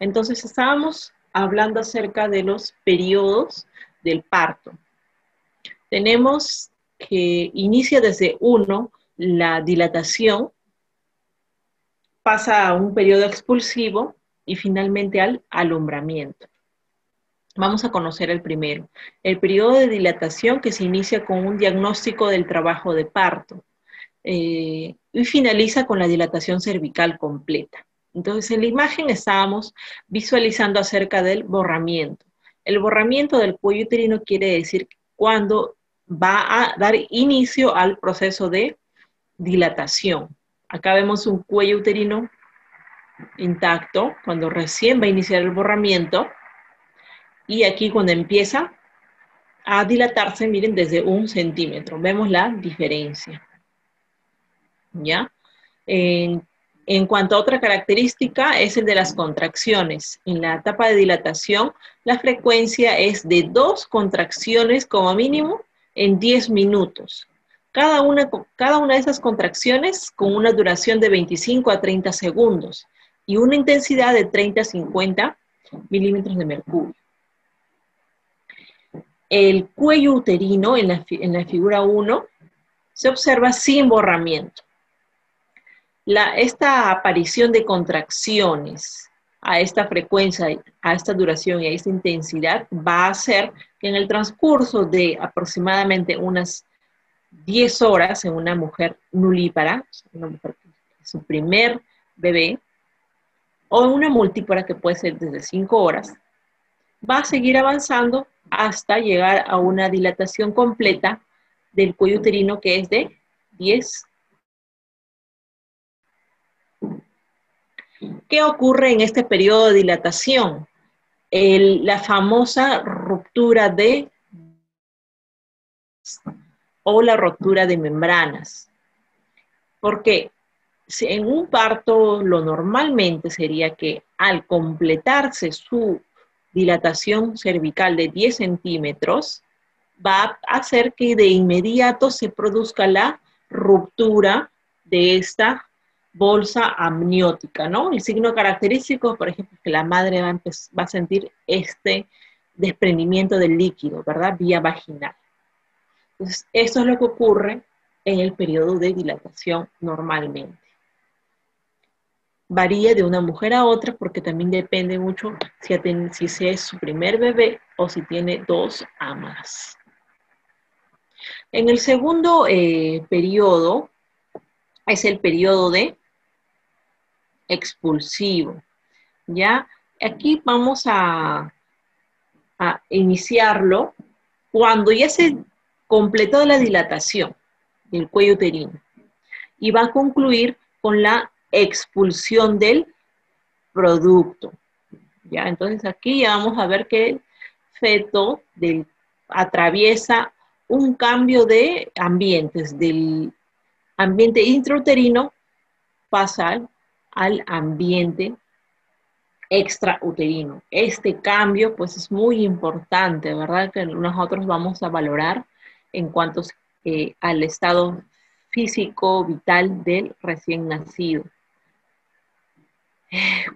Entonces estábamos hablando acerca de los periodos del parto. Tenemos que inicia desde 1 la dilatación, pasa a un periodo expulsivo y finalmente al alumbramiento. Vamos a conocer el primero. El periodo de dilatación, que se inicia con un diagnóstico del trabajo de parto y finaliza con la dilatación cervical completa. Entonces, en la imagen estábamos visualizando acerca del borramiento. El borramiento del cuello uterino quiere decir cuando va a dar inicio al proceso de dilatación. Acá vemos un cuello uterino intacto, cuando recién va a iniciar el borramiento, y aquí cuando empieza a dilatarse, miren, desde 1 centímetro. Vemos la diferencia. ¿Ya? En cuanto a otra característica, es el de las contracciones. En la etapa de dilatación, la frecuencia es de 2 contracciones como mínimo en 10 minutos. Cada una de esas contracciones con una duración de 25 a 30 segundos y una intensidad de 30 a 50 milímetros de mercurio. El cuello uterino en la figura 1 se observa sin borramiento. Esta aparición de contracciones a esta frecuencia, a esta duración y a esta intensidad va a hacer que en el transcurso de aproximadamente unas 10 horas en una mujer nulípara, una mujer que es su primer bebé, o en una multípara que puede ser desde 5 horas, va a seguir avanzando hasta llegar a una dilatación completa del cuello uterino que es de 10. ¿Qué ocurre en este periodo de dilatación? La famosa ruptura o la rotura de membranas. Porque en un parto lo normalmente sería que al completarse su dilatación cervical de 10 centímetros, va a hacer que de inmediato se produzca la ruptura de esta bolsa amniótica, ¿no? El signo característico, por ejemplo, es que la madre va a sentir este desprendimiento del líquido, ¿verdad? Vía vaginal. Entonces, esto es lo que ocurre en el periodo de dilatación normalmente. Varía de una mujer a otra porque también depende mucho si es su primer bebé o si tiene 2 amas. En el segundo periodo es el periodo de expulsivo. ¿Ya? Aquí vamos a iniciarlo cuando ya se completó la dilatación del cuello uterino y va a concluir con la expulsión del producto. ¿Ya? Entonces aquí ya vamos a ver que el feto atraviesa un cambio de ambientes, del ambiente intrauterino pasa al ambiente extrauterino. Este cambio pues es muy importante, ¿verdad? Que nosotros vamos a valorar en cuanto al estado físico, vital del recién nacido.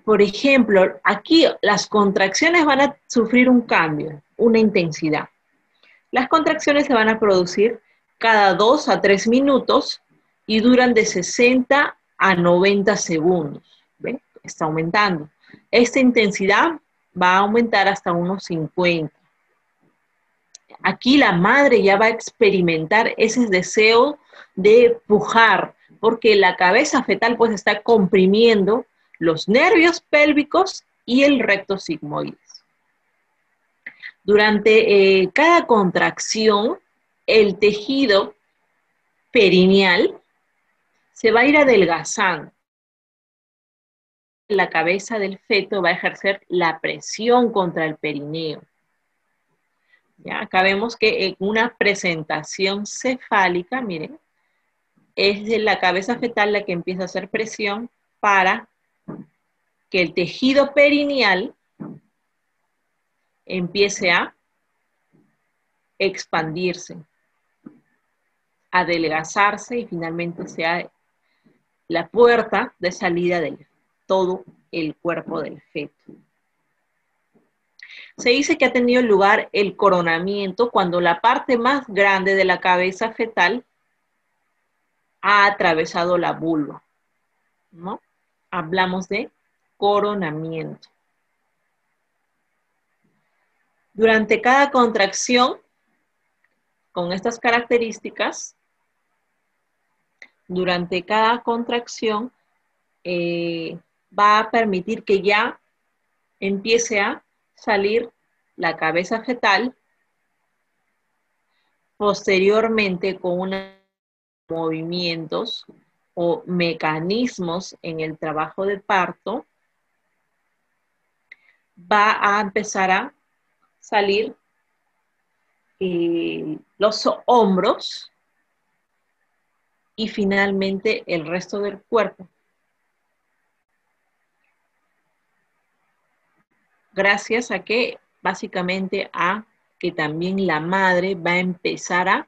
Por ejemplo, aquí las contracciones van a sufrir un cambio, una intensidad. Las contracciones se van a producir cada 2 a 3 minutos y duran de 60 a 90 segundos. ¿Ven? Está aumentando. Esta intensidad va a aumentar hasta unos 50. Aquí la madre ya va a experimentar ese deseo de pujar, porque la cabeza fetal pues está comprimiendo los nervios pélvicos y el recto sigmoides. Durante cada contracción, el tejido perineal se va a ir adelgazando. La cabeza del feto va a ejercer la presión contra el perineo. ¿Ya? Acá vemos que en una presentación cefálica, miren, es de la cabeza fetal la que empieza a hacer presión para que el tejido perineal empiece a expandirse, adelgazarse y finalmente sea la puerta de salida de todo el cuerpo del feto. Se dice que ha tenido lugar el coronamiento cuando la parte más grande de la cabeza fetal ha atravesado la vulva, ¿no? Hablamos de coronamiento. Durante cada contracción, con estas características, durante cada contracción va a permitir que ya empiece a salir la cabeza fetal, posteriormente con unos movimientos o mecanismos en el trabajo de parto, va a empezar a salir los hombros y finalmente el resto del cuerpo. Gracias a que, básicamente, a que también la madre va a empezar a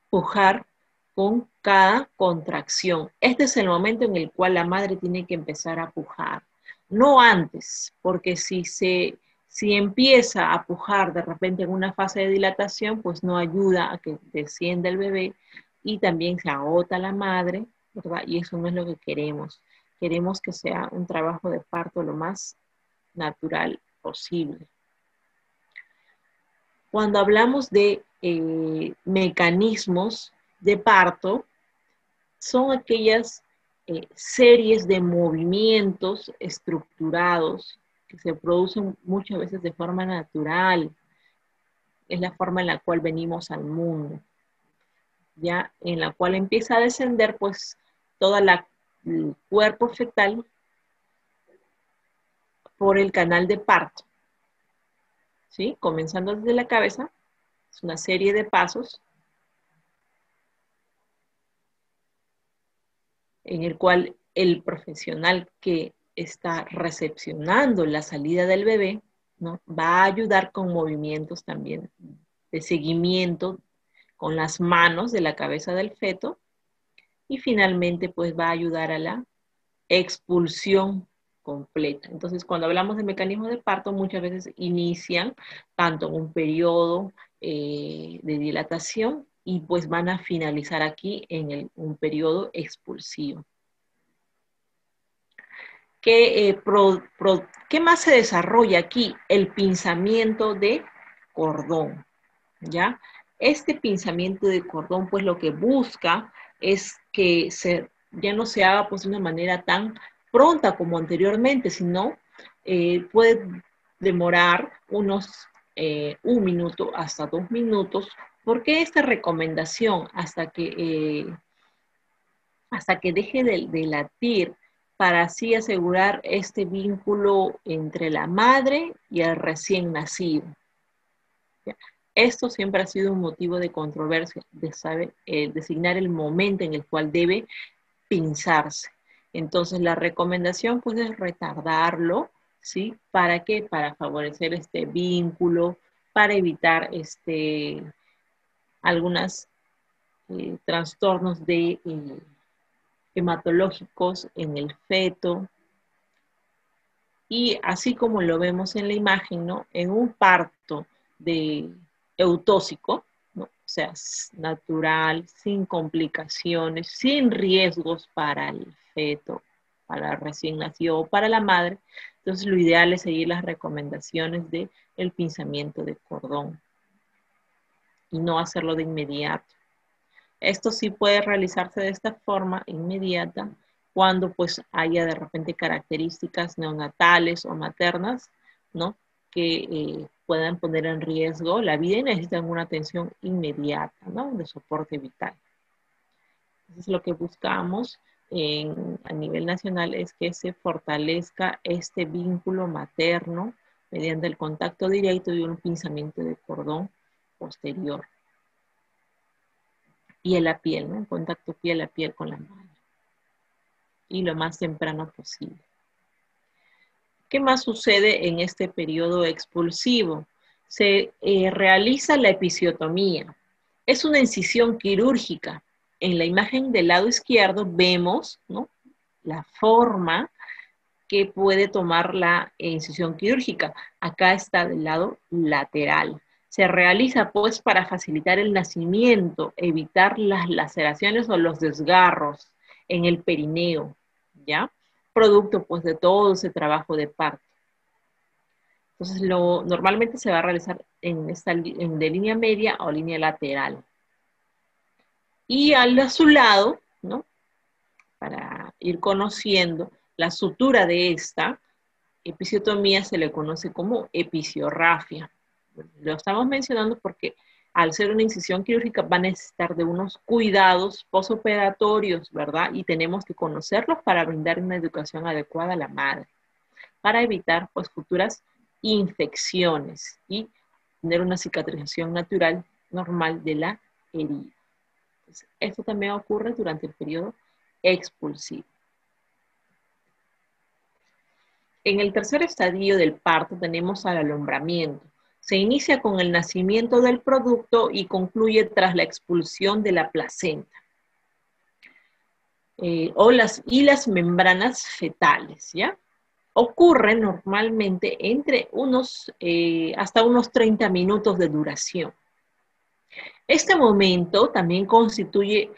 pujar con cada contracción. Este es el momento en el cual la madre tiene que empezar a pujar. No antes, porque si empieza a pujar de repente en una fase de dilatación, pues no ayuda a que descienda el bebé y también se agota la madre, ¿verdad? Y eso no es lo que queremos. Queremos que sea un trabajo de parto lo más natural posible. Cuando hablamos de mecanismos de parto, son aquellas series de movimientos estructurados que se producen muchas veces de forma natural. Es la forma en la cual venimos al mundo, ya en la cual empieza a descender pues todo el cuerpo fetal por el canal de parto, ¿sí? Comenzando desde la cabeza, es una serie de pasos en el cual el profesional que está recepcionando la salida del bebé, ¿no? Va a ayudar con movimientos también de seguimiento con las manos de la cabeza del feto y finalmente pues va a ayudar a la expulsión completa. Entonces, cuando hablamos de mecanismos de parto, muchas veces inician tanto un periodo de dilatación y pues van a finalizar aquí en un periodo expulsivo. ¿Qué más se desarrolla aquí? El pinzamiento de cordón, ¿ya? Este pinzamiento de cordón, pues lo que busca es que ya no se haga pues de una manera tan pronta como anteriormente, sino puede demorar unos 1 minuto hasta 2 minutos. ¿Por qué esta recomendación? Hasta que deje de latir, para así asegurar este vínculo entre la madre y el recién nacido. Esto siempre ha sido un motivo de controversia, de saber designar el momento en el cual debe pinzarse. Entonces la recomendación pues es retardarlo, ¿sí? ¿Para qué? Para favorecer este vínculo, para evitar algunos trastornos hematológicos en el feto. Y así como lo vemos en la imagen, ¿no? En un parto eutóxico, ¿no? O sea, natural, sin complicaciones, sin riesgos para el feto, para el recién nacido o para la madre. Entonces lo ideal es seguir las recomendaciones del pinzamiento de cordón y no hacerlo de inmediato. Esto sí puede realizarse de esta forma inmediata cuando pues haya de repente características neonatales o maternas, ¿no? Que puedan poner en riesgo la vida y necesitan una atención inmediata, ¿no? De soporte vital. Entonces lo que buscamos a nivel nacional es que se fortalezca este vínculo materno mediante el contacto directo y un pinzamiento de cordón posterior. Piel a piel, ¿no? En contacto piel a piel con la madre. Y lo más temprano posible. ¿Qué más sucede en este periodo expulsivo? Se realiza la episiotomía. Es una incisión quirúrgica. En la imagen del lado izquierdo vemos, ¿no? La forma que puede tomar la incisión quirúrgica. Acá está del lado lateral. Se realiza pues para facilitar el nacimiento, evitar las laceraciones o los desgarros en el perineo, ¿ya? Producto pues de todo ese trabajo de parto. Entonces normalmente se va a realizar de línea media o línea lateral. Y a su lado, ¿no? Para ir conociendo la sutura de esta episiotomía se le conoce como episiorrafia. Lo estamos mencionando porque al ser una incisión quirúrgica va a necesitar de unos cuidados posoperatorios, ¿verdad? Y tenemos que conocerlos para brindar una educación adecuada a la madre, para evitar pues futuras infecciones y tener una cicatrización natural normal de la herida. Entonces, esto también ocurre durante el periodo expulsivo. En el tercer estadio del parto tenemos al alumbramiento. Se inicia con el nacimiento del producto y concluye tras la expulsión de la placenta y las membranas fetales, ¿ya? Ocurre normalmente entre hasta unos 30 minutos de duración. Este momento también constituye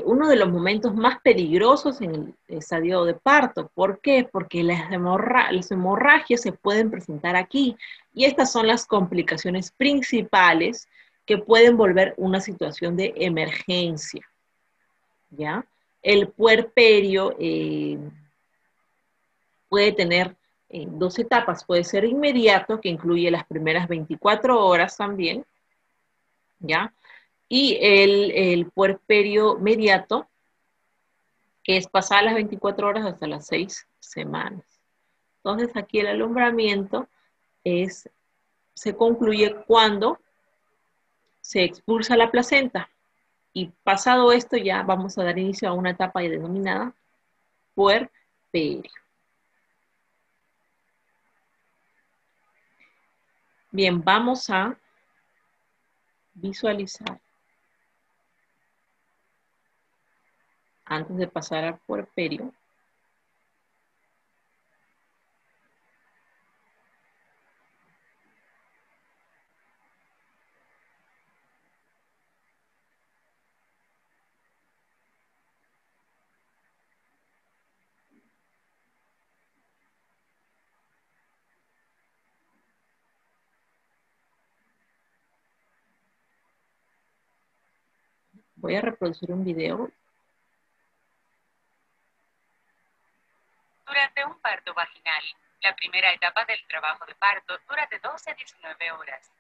uno de los momentos más peligrosos en el estadio de parto. ¿Por qué? Porque las hemorragias se pueden presentar aquí y estas son las complicaciones principales que pueden volver una situación de emergencia, ¿ya? El puerperio puede tener dos etapas, puede ser inmediato, que incluye las primeras 24 horas también, ¿ya? Y el puerperio mediato, que es pasar las 24 horas hasta las 6 semanas. Entonces aquí el alumbramiento se concluye cuando se expulsa la placenta. Y pasado esto ya vamos a dar inicio a una etapa denominada puerperio. Bien, vamos a visualizar. Antes de pasar al puerperio, voy a reproducir un video. Durante un parto vaginal, la primera etapa del trabajo de parto dura de 12 a 19 horas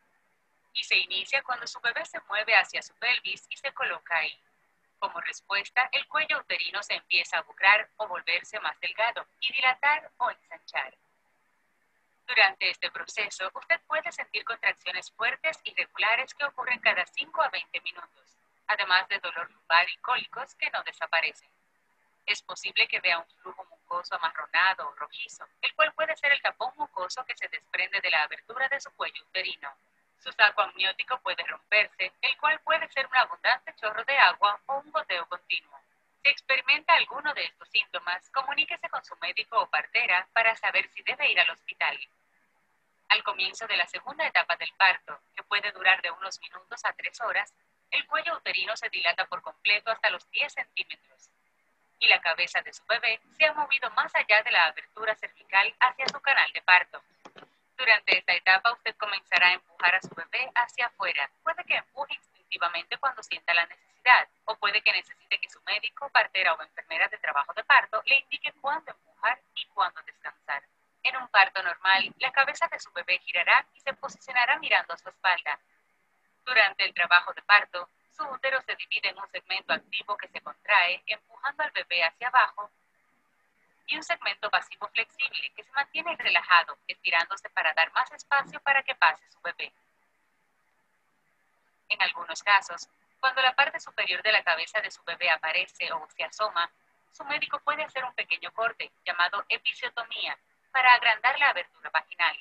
y se inicia cuando su bebé se mueve hacia su pelvis y se coloca ahí. Como respuesta, el cuello uterino se empieza a buclar o volverse más delgado y dilatar o ensanchar. Durante este proceso, usted puede sentir contracciones fuertes y regulares que ocurren cada 5 a 20 minutos, además de dolor lumbar y cólicos que no desaparecen. Es posible que vea un flujo mucoso amarronado o rojizo, el cual puede ser el tapón mucoso que se desprende de la abertura de su cuello uterino. Su saco amniótico puede romperse, el cual puede ser un abundante chorro de agua o un goteo continuo. Si experimenta alguno de estos síntomas, comuníquese con su médico o partera para saber si debe ir al hospital. Al comienzo de la segunda etapa del parto, que puede durar de unos minutos a 3 horas, el cuello uterino se dilata por completo hasta los 10 centímetros. Y la cabeza de su bebé se ha movido más allá de la abertura cervical hacia su canal de parto. Durante esta etapa usted comenzará a empujar a su bebé hacia afuera. Puede que empuje instintivamente cuando sienta la necesidad, o puede que necesite que su médico, partera o enfermera de trabajo de parto le indique cuándo empujar y cuándo descansar. En un parto normal, la cabeza de su bebé girará y se posicionará mirando a su espalda. Durante el trabajo de parto, su útero se divide en un segmento activo que se contrae, empujando al bebé hacia abajo, y un segmento pasivo flexible que se mantiene relajado, estirándose para dar más espacio para que pase su bebé. En algunos casos, cuando la parte superior de la cabeza de su bebé aparece o se asoma, su médico puede hacer un pequeño corte, llamado episiotomía, para agrandar la abertura vaginal.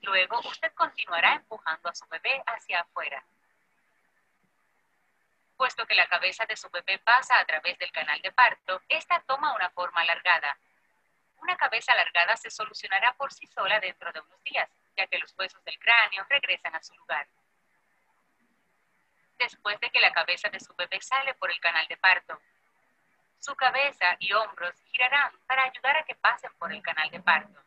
Luego, usted continuará empujando a su bebé hacia afuera. Puesto que la cabeza de su bebé pasa a través del canal de parto, esta toma una forma alargada. Una cabeza alargada se solucionará por sí sola dentro de unos días, ya que los huesos del cráneo regresan a su lugar. Después de que la cabeza de su bebé sale por el canal de parto, su cabeza y hombros girarán para ayudar a que pasen por el canal de parto.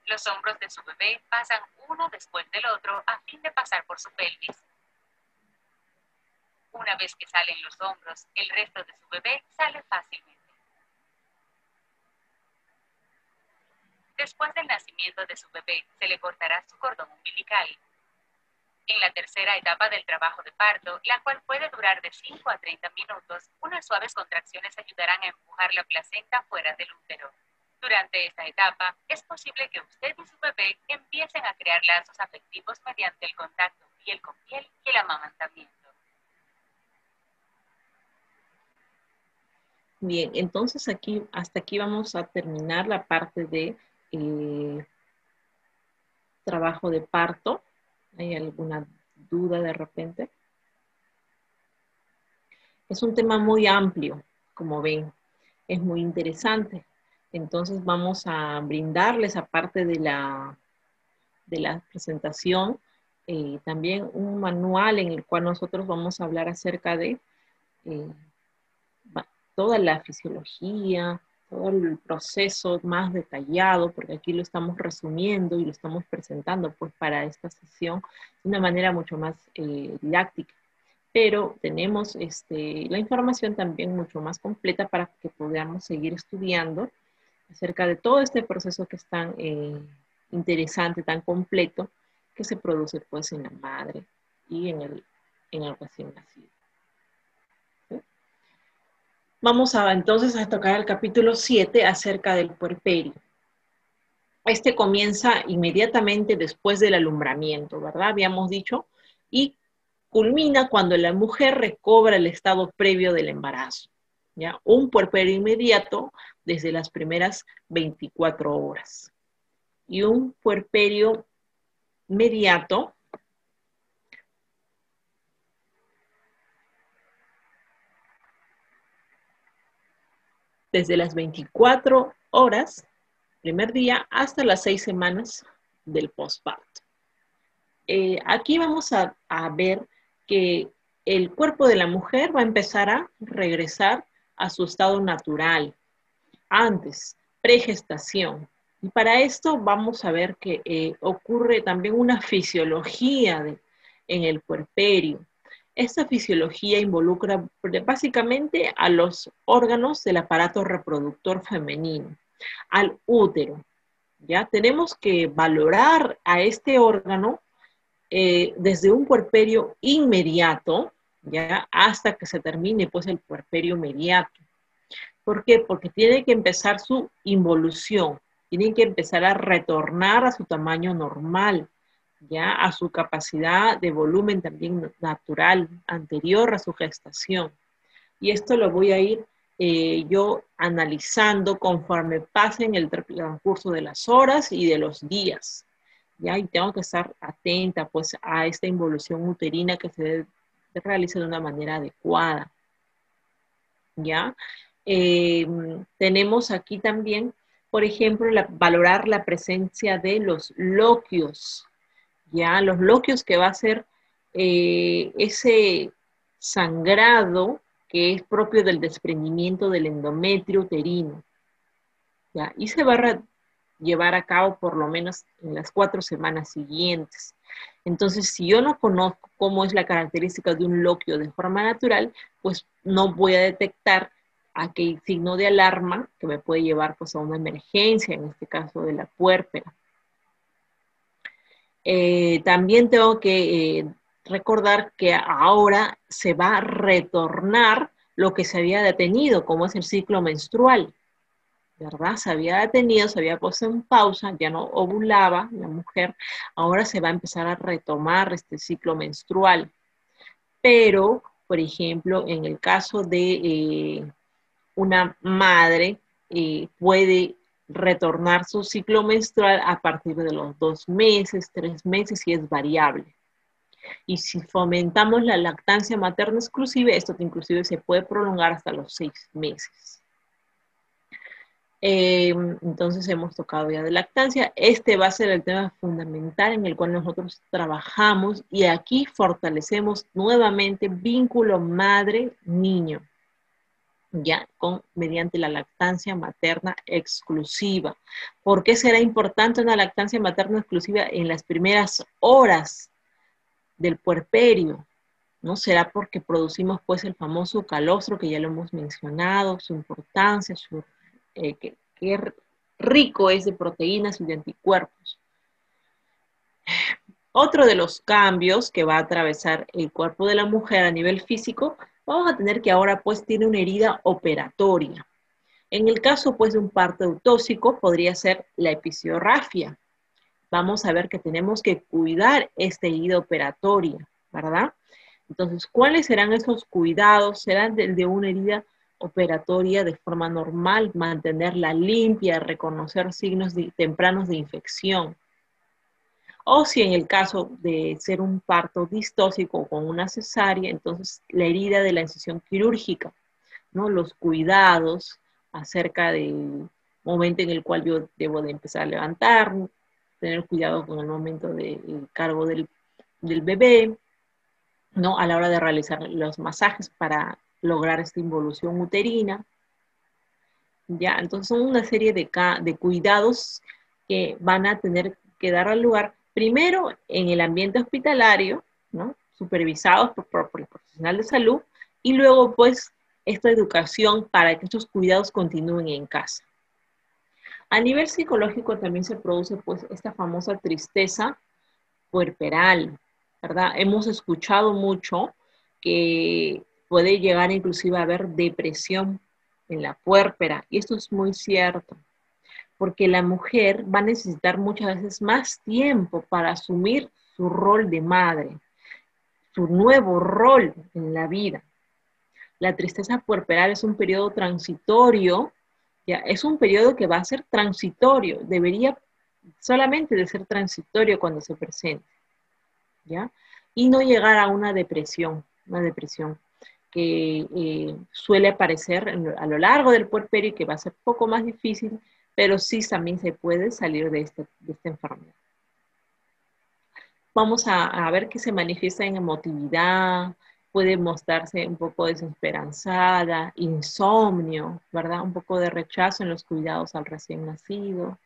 Los hombros de su bebé pasan uno después del otro a fin de pasar por su pelvis. Una vez que salen los hombros, el resto de su bebé sale fácilmente. Después del nacimiento de su bebé, se le cortará su cordón umbilical. En la tercera etapa del trabajo de parto, la cual puede durar de 5 a 30 minutos, unas suaves contracciones ayudarán a empujar la placenta fuera del útero. Durante esta etapa, es posible que usted y su bebé empiecen a crear lazos afectivos mediante el contacto piel con piel y el amamantamiento. Bien, entonces hasta aquí vamos a terminar la parte de trabajo de parto. ¿Hay alguna duda de repente? Es un tema muy amplio, como ven, es muy interesante. Entonces vamos a brindarles, aparte de la presentación, también un manual en el cual nosotros vamos a hablar acerca de toda la fisiología, todo el proceso más detallado, porque aquí lo estamos resumiendo y lo estamos presentando pues para esta sesión de una manera mucho más didáctica. Pero tenemos la información también mucho más completa para que podamos seguir estudiando acerca de todo este proceso que es tan interesante, tan completo, que se produce pues en la madre y en el recién nacido. ¿Sí? Vamos entonces a tocar el capítulo 7 acerca del puerperio. Este comienza inmediatamente después del alumbramiento, ¿verdad? Habíamos dicho, y culmina cuando la mujer recobra el estado previo del embarazo, ¿ya? Un puerperio inmediato desde las primeras 24 horas. Y un puerperio mediato desde las 24 horas, primer día, hasta las 6 semanas del posparto. Aquí vamos a ver que el cuerpo de la mujer va a empezar a regresar a su estado natural, antes, pregestación. Y para esto vamos a ver que ocurre también una fisiología en el puerperio. Esta fisiología involucra básicamente a los órganos del aparato reproductor femenino, al útero. ¿Ya? Tenemos que valorar a este órgano desde un puerperio inmediato, ¿ya? Hasta que se termine pues el puerperio mediato. ¿Por qué? Porque tiene que empezar su involución, tiene que empezar a retornar a su tamaño normal, ya a su capacidad de volumen también natural, anterior a su gestación. Y esto lo voy a ir yo analizando conforme pasen el transcurso de las horas y de los días. ¿Ya? Y tengo que estar atenta pues a esta involución uterina que se realiza de una manera adecuada. ¿Ya? Tenemos aquí también, por ejemplo, valorar la presencia de los loquios, ¿ya? Los loquios que va a ser ese sangrado que es propio del desprendimiento del endometrio uterino, ¿ya? Y se va a llevar a cabo por lo menos en las 4 semanas siguientes. Entonces, si yo no conozco cómo es la característica de un loquio de forma natural, pues no voy a detectar aquel signo de alarma que me puede llevar pues, a una emergencia, en este caso de la puérpera. También tengo que recordar que ahora se va a retornar lo que se había detenido, como es el ciclo menstrual, ¿verdad? Se había detenido, se había puesto en pausa, ya no ovulaba la mujer, ahora se va a empezar a retomar este ciclo menstrual. Pero, por ejemplo, en el caso de una madre, puede retornar su ciclo menstrual a partir de los 2 meses, 3 meses, y es variable. Y si fomentamos la lactancia materna exclusiva, esto inclusive se puede prolongar hasta los 6 meses. Entonces hemos tocado ya de lactancia. Este va a ser el tema fundamental en el cual nosotros trabajamos y aquí fortalecemos nuevamente vínculo madre-niño, ya mediante la lactancia materna exclusiva. ¿Por qué será importante una lactancia materna exclusiva en las primeras horas del puerperio? ¿No? Será porque producimos pues el famoso calostro que ya lo hemos mencionado, su importancia, qué rico es de proteínas y de anticuerpos. Otro de los cambios que va a atravesar el cuerpo de la mujer a nivel físico, vamos a tener que ahora pues tiene una herida operatoria. En el caso pues de un parto eutóxico podría ser la episciorrafia. Vamos a ver que tenemos que cuidar esta herida operatoria, ¿verdad? Entonces, ¿cuáles serán esos cuidados? Serán de una herida operatoria de forma normal, mantenerla limpia, reconocer signos tempranos de infección. O si en el caso de ser un parto distóxico con una cesárea, entonces la herida de la incisión quirúrgica, ¿no? Los cuidados acerca del momento en el cual yo debo de empezar a levantar, tener cuidado con el momento del cargo del bebé, ¿no? A la hora de realizar los masajes para lograr esta involución uterina. ¿Ya? Entonces son una serie de cuidados que van a tener que dar lugar primero en el ambiente hospitalario, ¿no? Supervisados por el profesional de salud, y luego pues esta educación para que estos cuidados continúen en casa. A nivel psicológico también se produce pues esta famosa tristeza puerperal, ¿verdad? Hemos escuchado mucho que puede llegar inclusive a haber depresión en la puérpera, y esto es muy cierto, porque la mujer va a necesitar muchas veces más tiempo para asumir su rol de madre, su nuevo rol en la vida. La tristeza puerperal es un periodo transitorio, ya, es un periodo que va a ser transitorio, debería solamente de ser transitorio cuando se presente, ¿ya? Y no llegar a una depresión que suele aparecer a lo largo del puerperio y que va a ser poco más difícil, pero sí también se puede salir de esta enfermedad. Vamos a ver que se manifiesta en emotividad, puede mostrarse un poco desesperanzada, insomnio, ¿verdad? Un poco de rechazo en los cuidados al recién nacido.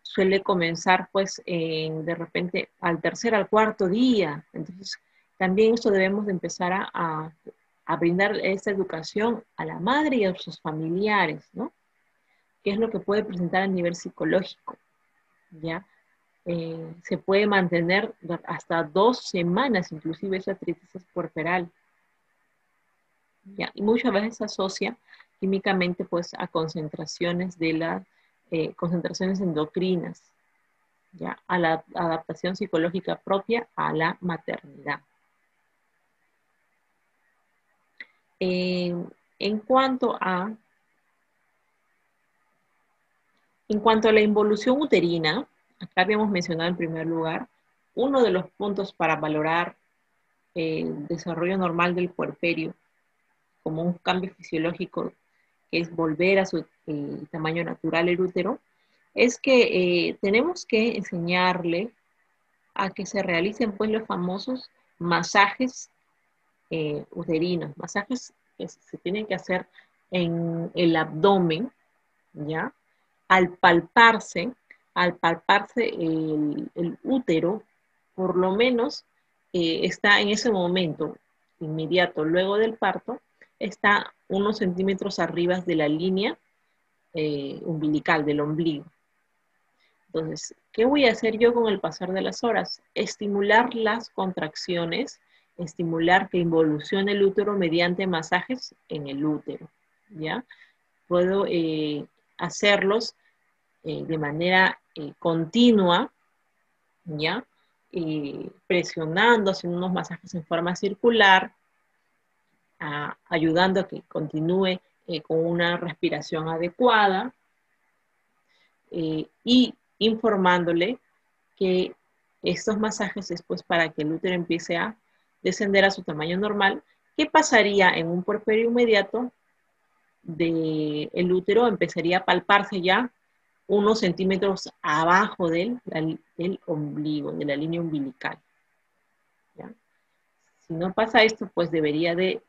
Suele comenzar pues de repente al tercer, al cuarto día. Entonces también esto debemos de empezar a brindar esta educación a la madre y a sus familiares, ¿no? ¿Qué es lo que puede presentar a nivel psicológico? ¿Ya? Se puede mantener hasta 2 semanas, inclusive esa tristeza puerperal. ¿Ya? Y muchas veces se asocia químicamente pues a concentraciones de las concentraciones endocrinas, ¿ya? A la adaptación psicológica propia a la maternidad. En cuanto a la involución uterina, acá habíamos mencionado en primer lugar, uno de los puntos para valorar el desarrollo normal del puerperio como un cambio fisiológico, que es volver a su tamaño natural el útero, es que tenemos que enseñarle a que se realicen pues los famosos masajes uterinos, masajes que se tienen que hacer en el abdomen, ¿ya? Al palparse el útero, por lo menos está en ese momento inmediato, luego del parto, está unos centímetros arriba de la línea umbilical, del ombligo. Entonces, ¿qué voy a hacer yo con el pasar de las horas? Estimular las contracciones, estimular que involucione el útero mediante masajes en el útero, ¿ya? Puedo hacerlos de manera continua, ¿ya? Presionando, haciendo unos masajes en forma circular, ayudando a que continúe con una respiración adecuada y informándole que estos masajes es pues para que el útero empiece a descender a su tamaño normal. ¿Qué pasaría en un puerperio inmediato? del útero empezaría a palparse ya unos centímetros abajo del ombligo, de la línea umbilical. ¿Ya? Si no pasa esto, pues debería de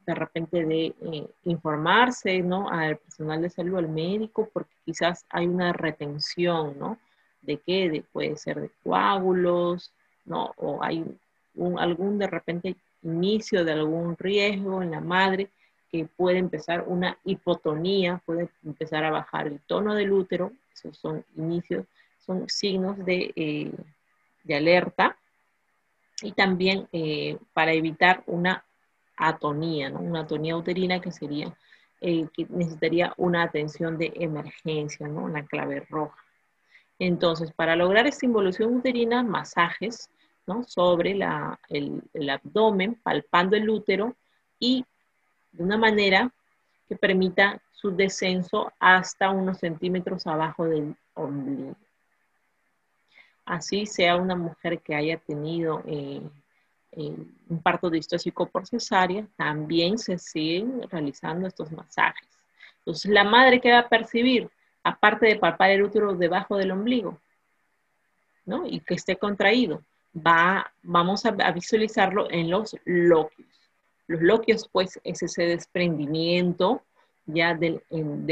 repente de informarse, ¿no? Al personal de salud, al médico, porque quizás hay una retención, ¿no? ¿De qué? Puede ser de coágulos, ¿no? O hay algún de repente inicio de algún riesgo en la madre que puede empezar una hipotonía, puede empezar a bajar el tono del útero. Esos son inicios, son signos de alerta. Y también para evitar una atonía, ¿no? Una atonía uterina que sería, que necesitaría una atención de emergencia, ¿no? Una clave roja. Entonces, para lograr esta involución uterina, masajes, ¿no? Sobre el abdomen, palpando el útero y de una manera que permita su descenso hasta unos centímetros abajo del ombligo. Así sea una mujer que haya tenido un parto distóxico por cesárea, también se siguen realizando estos masajes. Entonces, la madre, ¿qué va a percibir? Aparte de palpar el útero debajo del ombligo, ¿no? Y que esté contraído, vamos a visualizarlo en los loquios. Los loquios, pues, es ese desprendimiento ya de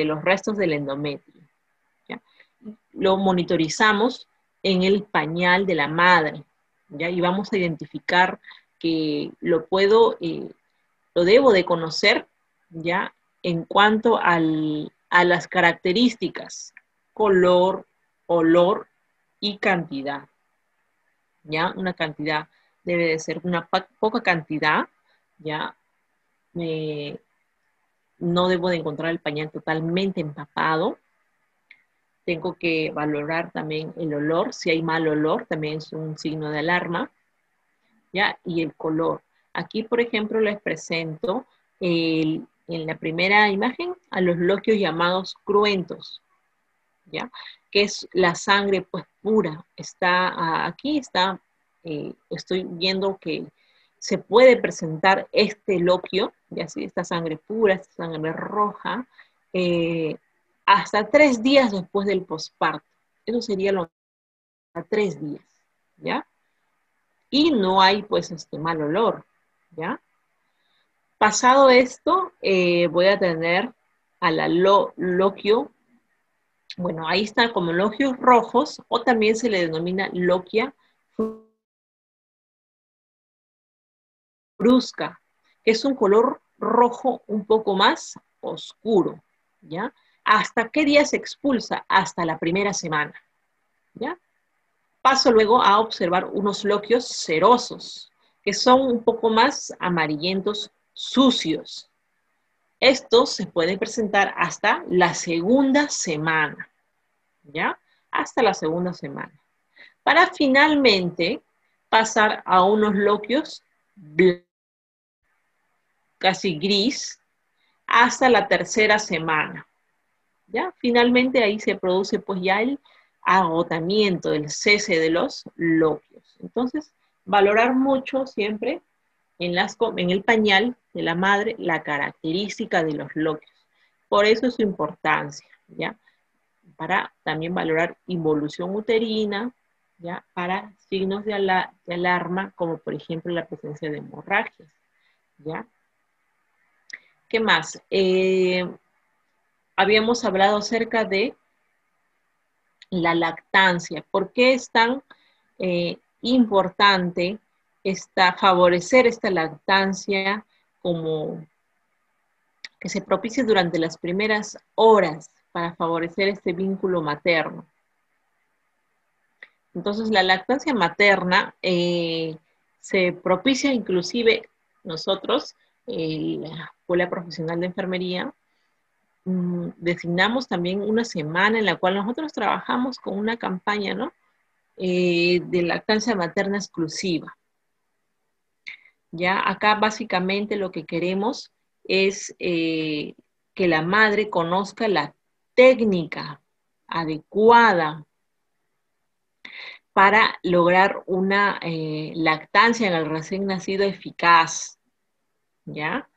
los restos del endometrio. ¿Ya? Lo monitorizamos en el pañal de la madre, ¿ya? Y vamos a identificar que lo debo de conocer, ¿ya? En cuanto a las características, color, olor y cantidad, ¿ya? Una cantidad debe de ser una poca cantidad, ¿ya? No debo de encontrar el pañal totalmente empapado. Tengo que valorar también el olor. Si hay mal olor, también es un signo de alarma, ¿ya? Y el color. Aquí, por ejemplo, les presento en la primera imagen a los loquios llamados cruentos, ¿ya? Que es la sangre, pues, pura. Aquí estoy viendo que se puede presentar este loquio, ya así, esta sangre pura, esta sangre roja, hasta 3 días después del posparto. Eso sería a 3 días, ¿ya? Y no hay, pues, mal olor, ¿ya? Pasado esto, voy a tener a la loquio. Bueno, ahí está como loquios rojos, o también se le denomina loquia brusca, que es un color rojo un poco más oscuro, ¿ya? ¿Hasta qué día se expulsa? Hasta la primera semana, ¿ya? Paso luego a observar unos loquios cerosos, que son un poco más amarillentos, sucios. Estos se pueden presentar hasta la segunda semana, ¿ya? Hasta la segunda semana. Para finalmente pasar a unos loquios blancos, casi gris, hasta la tercera semana. ¿Ya? Finalmente ahí se produce pues ya el agotamiento, el cese de los loquios. Entonces, valorar mucho siempre en el pañal de la madre la característica de los loquios. Por eso es su importancia, ¿ya? Para también valorar involución uterina, ¿ya? Para signos de alarma, como por ejemplo la presencia de hemorragias, ¿ya? ¿Qué más? Habíamos hablado acerca de la lactancia. ¿Por qué es tan importante favorecer esta lactancia como que se propicie durante las primeras horas para favorecer este vínculo materno? Entonces, la lactancia materna se propicia inclusive nosotros, la Escuela Profesional de Enfermería, designamos también una semana en la cual nosotros trabajamos con una campaña, ¿no? De lactancia materna exclusiva. Ya acá básicamente lo que queremos es que la madre conozca la técnica adecuada para lograr una lactancia en el recién nacido eficaz, ¿ya?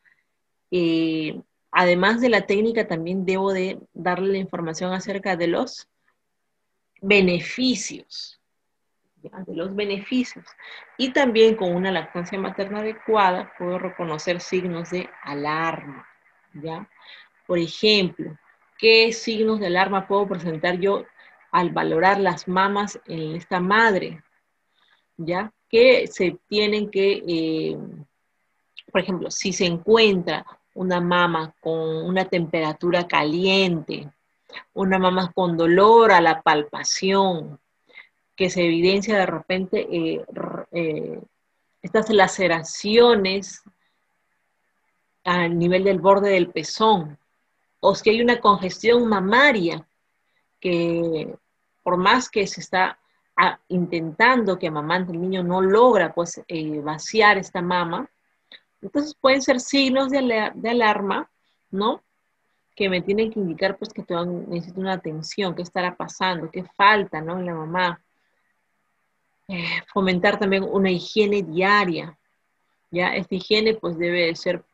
además de la técnica, también debo de darle la información acerca de los beneficios, ¿ya? De los beneficios. Y también con una lactancia materna adecuada puedo reconocer signos de alarma, ¿ya? Por ejemplo, ¿qué signos de alarma puedo presentar yo al valorar las mamas en esta madre? ¿Ya? Que se tienen que, por ejemplo, si se encuentra una mama con una temperatura caliente, una mama con dolor a la palpación, que se evidencia de repente estas laceraciones a nivel del borde del pezón, o si hay una congestión mamaria, que por más que se está intentando que amamante el niño no logra pues vaciar esta mama, entonces pueden ser signos de alarma, ¿no? Que me tienen que indicar pues que necesito una atención, qué estará pasando, qué falta, ¿no? En la mamá. Fomentar también una higiene diaria, ¿ya? Esta higiene pues debe de ser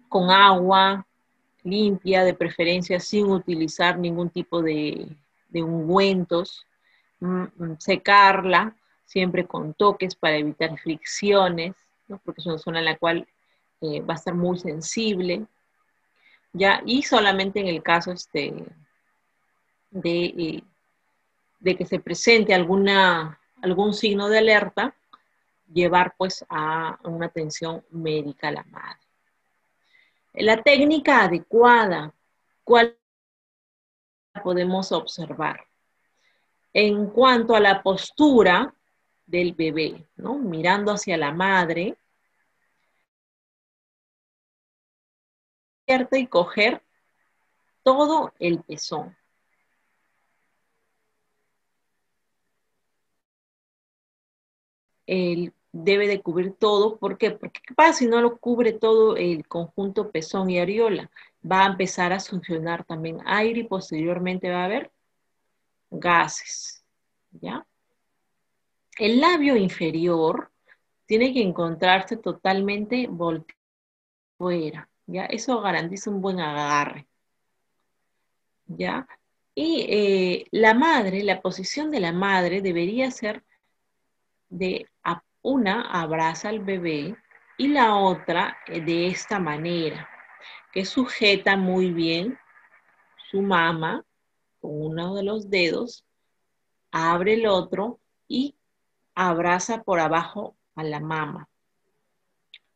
con agua limpia, de preferencia sin utilizar ningún tipo de ungüentos, secarla siempre con toques para evitar fricciones, ¿no? Porque es una zona en la cual va a estar muy sensible, ¿ya? Y solamente en el caso de que se presente algún signo de alerta, llevar pues a una atención médica a la madre. La técnica adecuada, ¿cuál podemos observar? En cuanto a la postura del bebé, ¿no? Mirando hacia la madre, y coger todo el pezón. Debe de cubrir todo, ¿por qué? Porque ¿qué pasa si no lo cubre todo el conjunto pezón y areola? Va a empezar a succionar también aire y posteriormente va a haber gases, ¿ya? El labio inferior tiene que encontrarse totalmente volteado fuera, ¿ya? Eso garantiza un buen agarre, ¿ya? Y la posición de la madre debería ser de una abraza al bebé y la otra de esta manera, que sujeta muy bien su mama con uno de los dedos, abre el otro y abraza por abajo a la mama.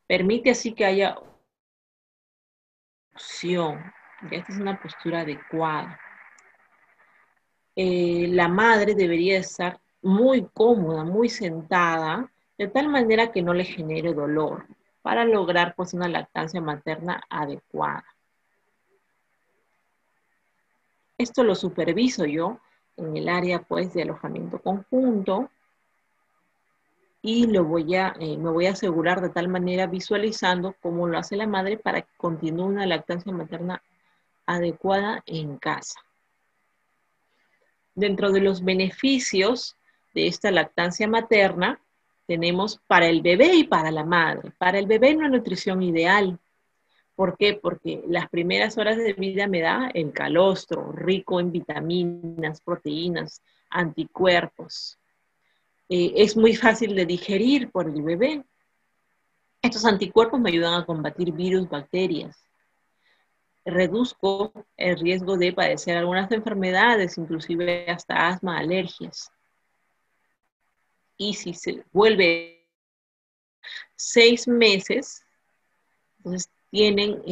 Permite así que haya opción. Esta es una postura adecuada. La madre debería estar muy cómoda, muy sentada, de tal manera que no le genere dolor, para lograr pues una lactancia materna adecuada. Esto lo superviso yo en el área pues de alojamiento conjunto y me voy a asegurar de tal manera visualizando cómo lo hace la madre para que continúe una lactancia materna adecuada en casa. Dentro de los beneficios de esta lactancia materna, tenemos para el bebé y para la madre. Para el bebé una nutrición ideal. ¿Por qué? Porque las primeras horas de vida me da el calostro, rico en vitaminas, proteínas, anticuerpos. Es muy fácil de digerir por el bebé. Estos anticuerpos me ayudan a combatir virus, bacterias. Reduzco el riesgo de padecer algunas enfermedades, inclusive hasta asma, alergias. Y si se vuelve 6 meses, entonces tienen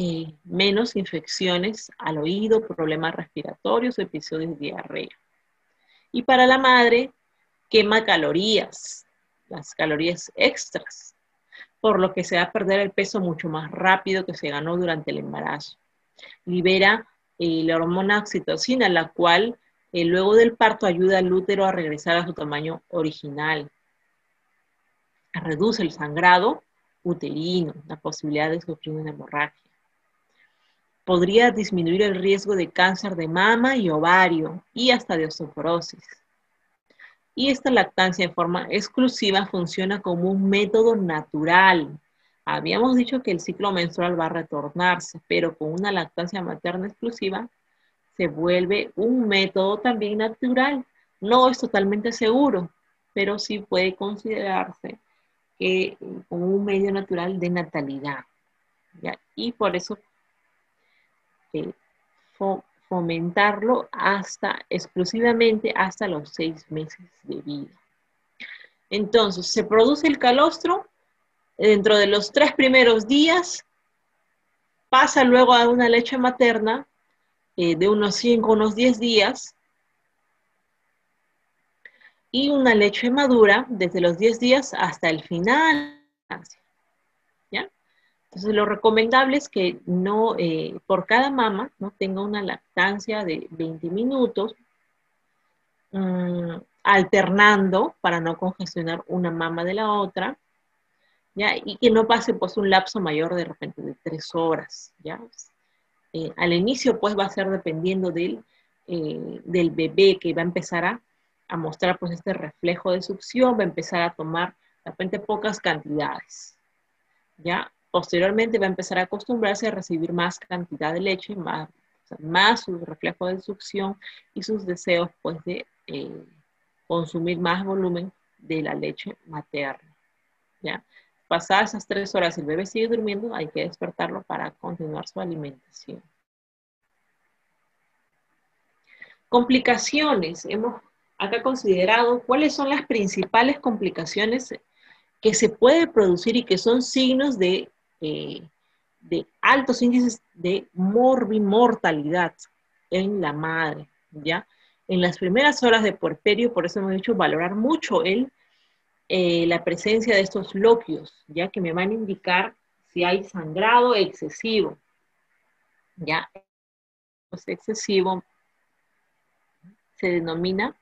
menos infecciones al oído, problemas respiratorios, episodios de diarrea. Y para la madre, quema calorías, las calorías extras, por lo que se va a perder el peso mucho más rápido que se ganó durante el embarazo. Libera la hormona oxitocina, la cual luego del parto ayuda al útero a regresar a su tamaño original. Reduce el sangrado uterino, la posibilidad de sufrir una hemorragia. Podría disminuir el riesgo de cáncer de mama y ovario y hasta de osteoporosis. Y esta lactancia en forma exclusiva funciona como un método natural Habíamos dicho que el ciclo menstrual va a retornarse, pero con una lactancia materna exclusiva se vuelve un método también natural. No es totalmente seguro, pero sí puede considerarse que como un medio natural de natalidad, ¿ya? Y por eso fomentarlo exclusivamente hasta los 6 meses de vida. Entonces, se produce el calostro dentro de los 3 primeros días, pasa luego a una leche materna de unos 5, unos 10 días, y una leche madura desde los 10 días hasta el final, ¿ya? Entonces, lo recomendable es que no, por cada mama, no tenga una lactancia de 20 minutos, alternando para no congestionar una mama de la otra, ¿ya? Y que no pase pues un lapso mayor de repente de 3 horas, ¿ya? Al inicio pues va a ser dependiendo del bebé que va a empezar a mostrar pues este reflejo de succión, va a empezar a tomar de repente pocas cantidades, ¿ya? Posteriormente va a empezar a acostumbrarse a recibir más cantidad de leche, más su reflejo de succión y sus deseos pues de consumir más volumen de la leche materna, ¿ya? Pasadas esas 3 horas, el bebé sigue durmiendo, hay que despertarlo para continuar su alimentación. Complicaciones. Hemos acá considerado cuáles son las principales complicaciones que se puede producir y que son signos de altos índices de morbimortalidad en la madre, ¿ya? En las primeras horas de puerperio, por eso hemos dicho valorar mucho la presencia de estos loquios, ya que me van a indicar si hay sangrado excesivo, ya. Pues excesivo se denomina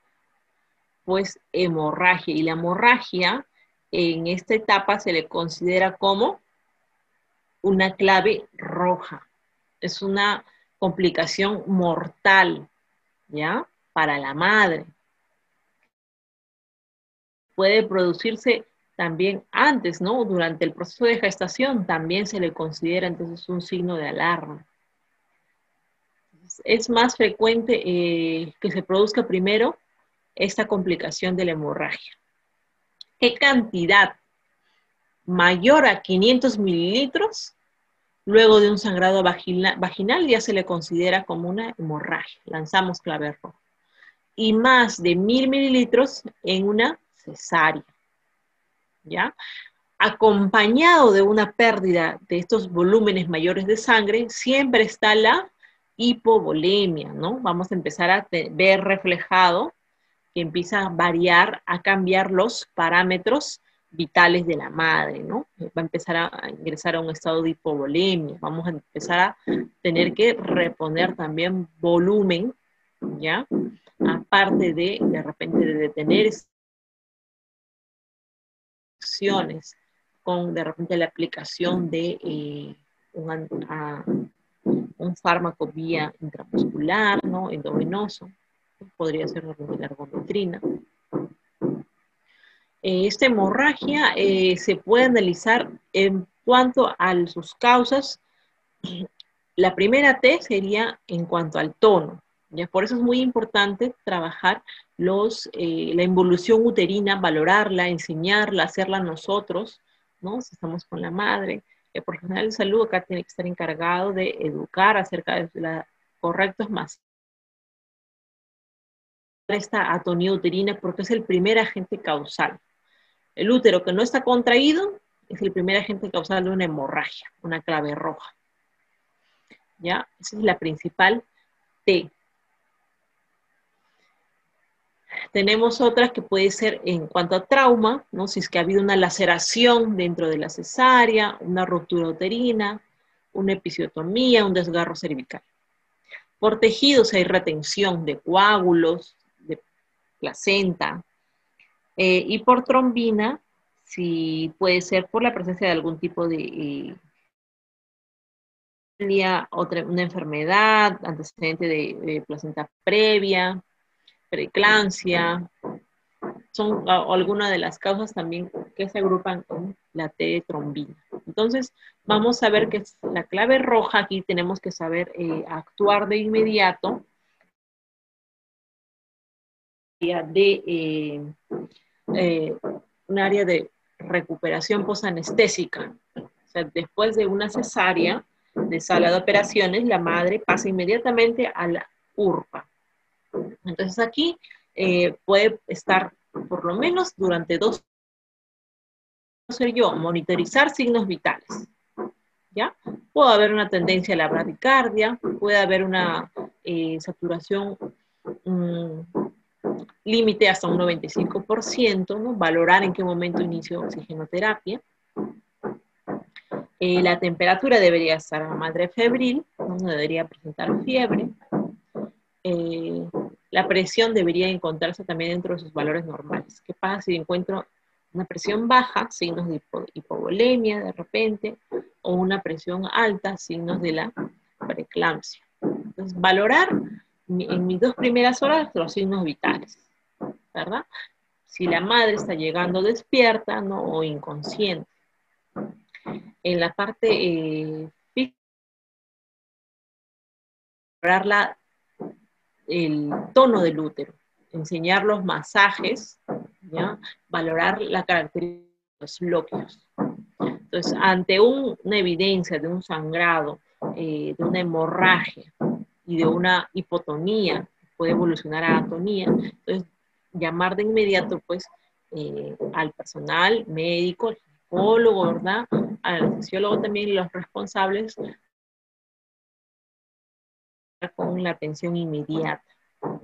pues hemorragia, y la hemorragia en esta etapa se le considera como una clave roja. Es una complicación mortal, ¿ya? Para la madre. Puede producirse también antes, ¿no? Durante el proceso de gestación también se le considera entonces un signo de alarma. Es más frecuente que se produzca primero esta complicación de la hemorragia. ¿Qué cantidad? Mayor a 500 mililitros, luego de un sangrado vaginal ya se le considera como una hemorragia. Lanzamos clave roja. Y más de 1000 mililitros en una cesárea, ¿ya? Acompañado de una pérdida de estos volúmenes mayores de sangre, siempre está la hipovolemia, ¿no? Vamos a empezar a ver reflejado que empieza a variar, a cambiar los parámetros vitales de la madre, ¿no? Va a empezar a ingresar a un estado de hipovolemia, vamos a empezar a tener que reponer también volumen, ¿ya? Aparte de repente de detener acciones con de repente la aplicación de un fármaco vía intramuscular, ¿no? Endovenoso, podría ser la ergometrina. Esta hemorragia se puede analizar en cuanto a sus causas. La primera T sería en cuanto al tono, ¿ya? Por eso es muy importante trabajar la involución uterina, valorarla, enseñarla, hacerla nosotros, ¿no? Si estamos con la madre. El profesional de salud acá tiene que estar encargado de educar acerca de la correcta esmación, esta atonía uterina, porque es el primer agente causal. El útero que no está contraído es el primer agente causal de una hemorragia, una clave roja. ¿Ya? Esa es la principal T. Tenemos otras que puede ser en cuanto a trauma, ¿no? Si es que ha habido una laceración dentro de la cesárea, una ruptura uterina, una episiotomía, un desgarro cervical. Por tejidos hay retención de coágulos, de placenta, y por trombina, si puede ser por la presencia de algún tipo de una enfermedad, antecedente de placenta previa, preeclampsia, son algunas de las causas también que se agrupan con la T de trombina. Entonces, vamos a ver que es la clave roja. Aquí tenemos que saber actuar de inmediato de un área de recuperación posanestésica. O sea, después de una cesárea de sala de operaciones, la madre pasa inmediatamente a la URPA. Entonces aquí puede estar por lo menos durante 2 monitorizar signos vitales. ¿Ya? Puede haber una tendencia a la bradicardia, puede haber una saturación límite hasta un 95%, ¿no? Valorar en qué momento inicio oxigenoterapia. La temperatura debería estar a madre febril, no debería presentar fiebre. La presión debería encontrarse también dentro de sus valores normales. ¿Qué pasa si encuentro una presión baja, signos de hipovolemia de repente, o una presión alta, signos de la preeclampsia? Entonces, valorar en mis 2 primeras horas los signos vitales, ¿verdad? Si la madre está llegando despierta, ¿no? O inconsciente. En la parte física, valorar el tono del útero, enseñar los masajes, ¿ya? Valorar la característica de los lóquios. Entonces, ante una evidencia de un sangrado, de una hemorragia y de una hipotonía, puede evolucionar a atonía, entonces llamar de inmediato pues al personal médico, al ginecólogo, ¿verdad? Al anestesiólogo también, y los responsables con la atención inmediata,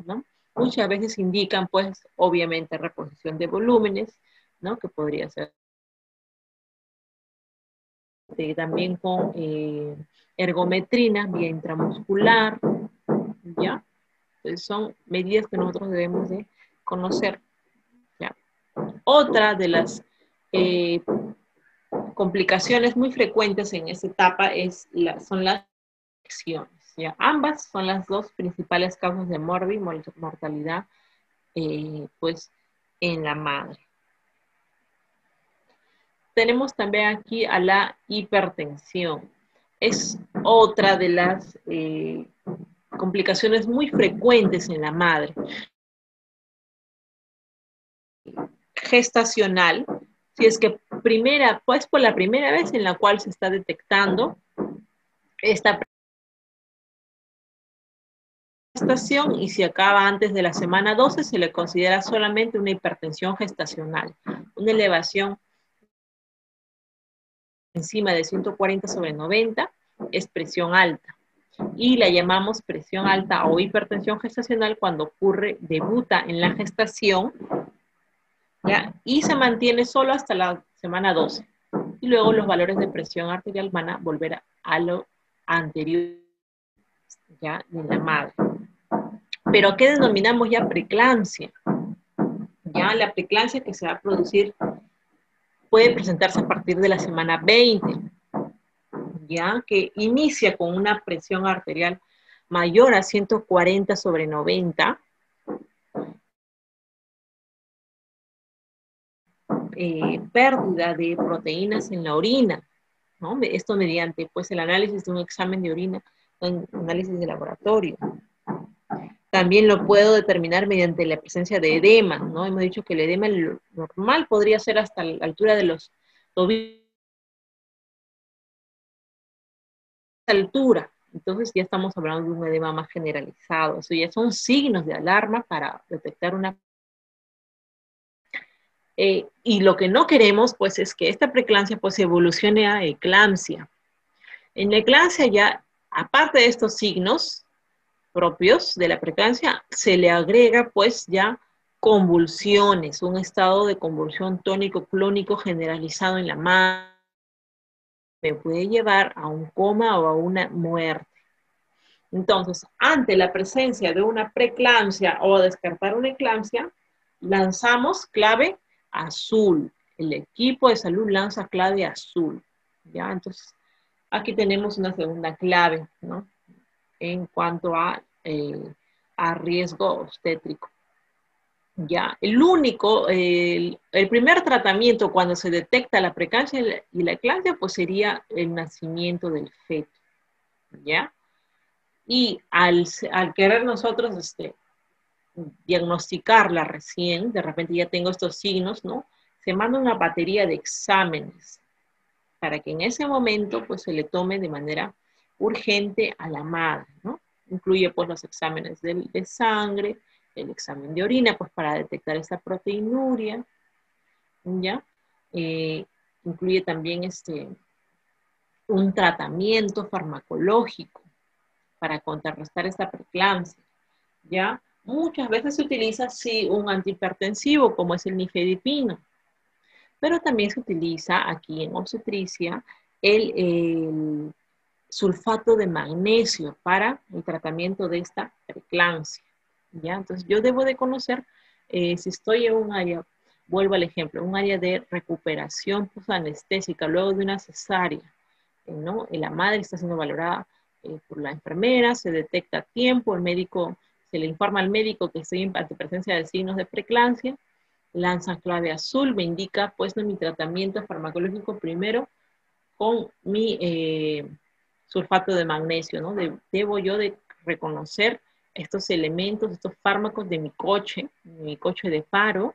¿no? Muchas veces indican, pues, obviamente, reposición de volúmenes, ¿no? Que podría ser también con ergometrina, vía intramuscular, ¿ya? Entonces son medidas que nosotros debemos de conocer, ¿ya? Otra de las complicaciones muy frecuentes en esta etapa son las infecciones. ¿Ya? Ambas son las 2 principales causas de mortalidad pues, en la madre. Tenemos también aquí a la hipertensión. Es otra de las complicaciones muy frecuentes en la madre. Gestacional, si es que pues por la primera vez en la cual se está detectando esta gestación, y si acaba antes de la semana 12, se le considera solamente una hipertensión gestacional, una elevación encima de 140/90 es presión alta, y la llamamos presión alta o hipertensión gestacional cuando debuta en la gestación, ¿ya? Y se mantiene solo hasta la semana 12, y luego los valores de presión arterial van a volver a lo anterior, ya, en la madre. Pero ¿qué denominamos ya preeclampsia? Ya la preeclampsia que se va a producir puede presentarse a partir de la semana 20, ya, que inicia con una presión arterial mayor a 140/90, pérdida de proteínas en la orina, ¿no? Esto mediante pues el análisis de un examen de orina, un análisis de laboratorio. También lo puedo determinar mediante la presencia de edema, ¿no? Hemos dicho que el edema normal podría ser hasta la altura de los tobillos, altura. Entonces ya estamos hablando de un edema más generalizado. Eso ya son signos de alarma para detectar una... y lo que no queremos, pues, es que esta preeclampsia pues evolucione a eclampsia. En la eclampsia ya, aparte de estos signos propios de la preeclampsia, se le agrega pues ya convulsiones, un estado de convulsión tónico-clónico generalizado en la mano, me puede llevar a un coma o a una muerte. Entonces, ante la presencia de una preeclampsia o descartar una eclampsia, lanzamos clave azul. El equipo de salud lanza clave azul, ¿ya? Entonces, aquí tenemos una segunda clave, ¿no? En cuanto a riesgo obstétrico. Ya, el primer tratamiento cuando se detecta la preeclampsia y la eclampsia, pues sería el nacimiento del feto, ¿ya? Y al querer nosotros diagnosticarla recién, de repente ya tengo estos signos, ¿no? Se manda una batería de exámenes para que en ese momento pues se le tome de manera urgente a la madre, ¿no? Incluye pues los exámenes de sangre, el examen de orina, pues para detectar esta proteinuria, ¿ya? Eh, Incluye también un tratamiento farmacológico para contrarrestar esta preeclampsia, ¿ya? Muchas veces se utiliza, sí, un antihipertensivo como es el nifedipino, pero también se utiliza aquí en obstetricia el sulfato de magnesio para el tratamiento de esta preeclampsia, ¿ya? Entonces yo debo de conocer, si estoy en un área, vuelvo al ejemplo, un área de recuperación posanestésica luego de una cesárea, ¿no? La madre está siendo valorada por la enfermera, se detecta a tiempo, el médico, se le informa al médico que estoy ante presencia de signos de preeclampsia, lanza clave azul, me indica pues mi tratamiento farmacológico primero con mi sulfato de magnesio, ¿no? Debo yo de reconocer estos elementos, estos fármacos de mi coche de paro,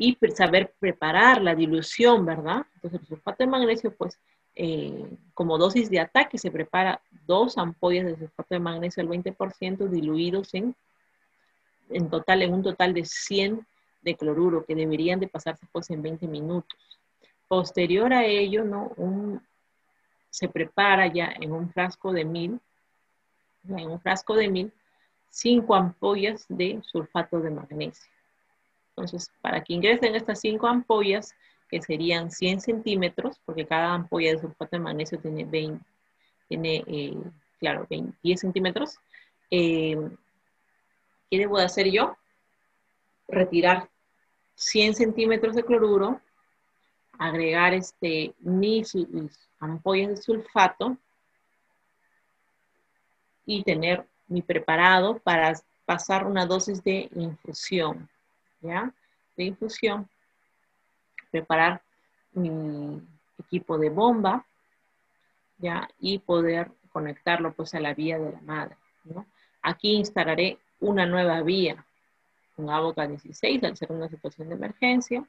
y saber preparar la dilución, ¿verdad? Entonces el sulfato de magnesio, pues, como dosis de ataque, se prepara 2 ampollas de sulfato de magnesio al 20% diluidos en un total de 100 de cloruro, que deberían de pasarse pues en 20 minutos. Posterior a ello, ¿no? Se prepara ya en un frasco de 5 ampollas de sulfato de magnesio. Entonces, para que ingresen estas 5 ampollas, que serían 100 centímetros, porque cada ampolla de sulfato de magnesio tiene 10 centímetros, ¿qué debo de hacer yo? Retirar 100 centímetros de cloruro, agregar mis ampollas de sulfato y tener mi preparado para pasar una dosis de infusión, ¿ya? De infusión, preparar mi equipo de bomba, ¿ya? Y poder conectarlo pues a la vía de la madre, ¿no? Aquí instalaré una nueva vía, un ABOCA 16 al ser una situación de emergencia,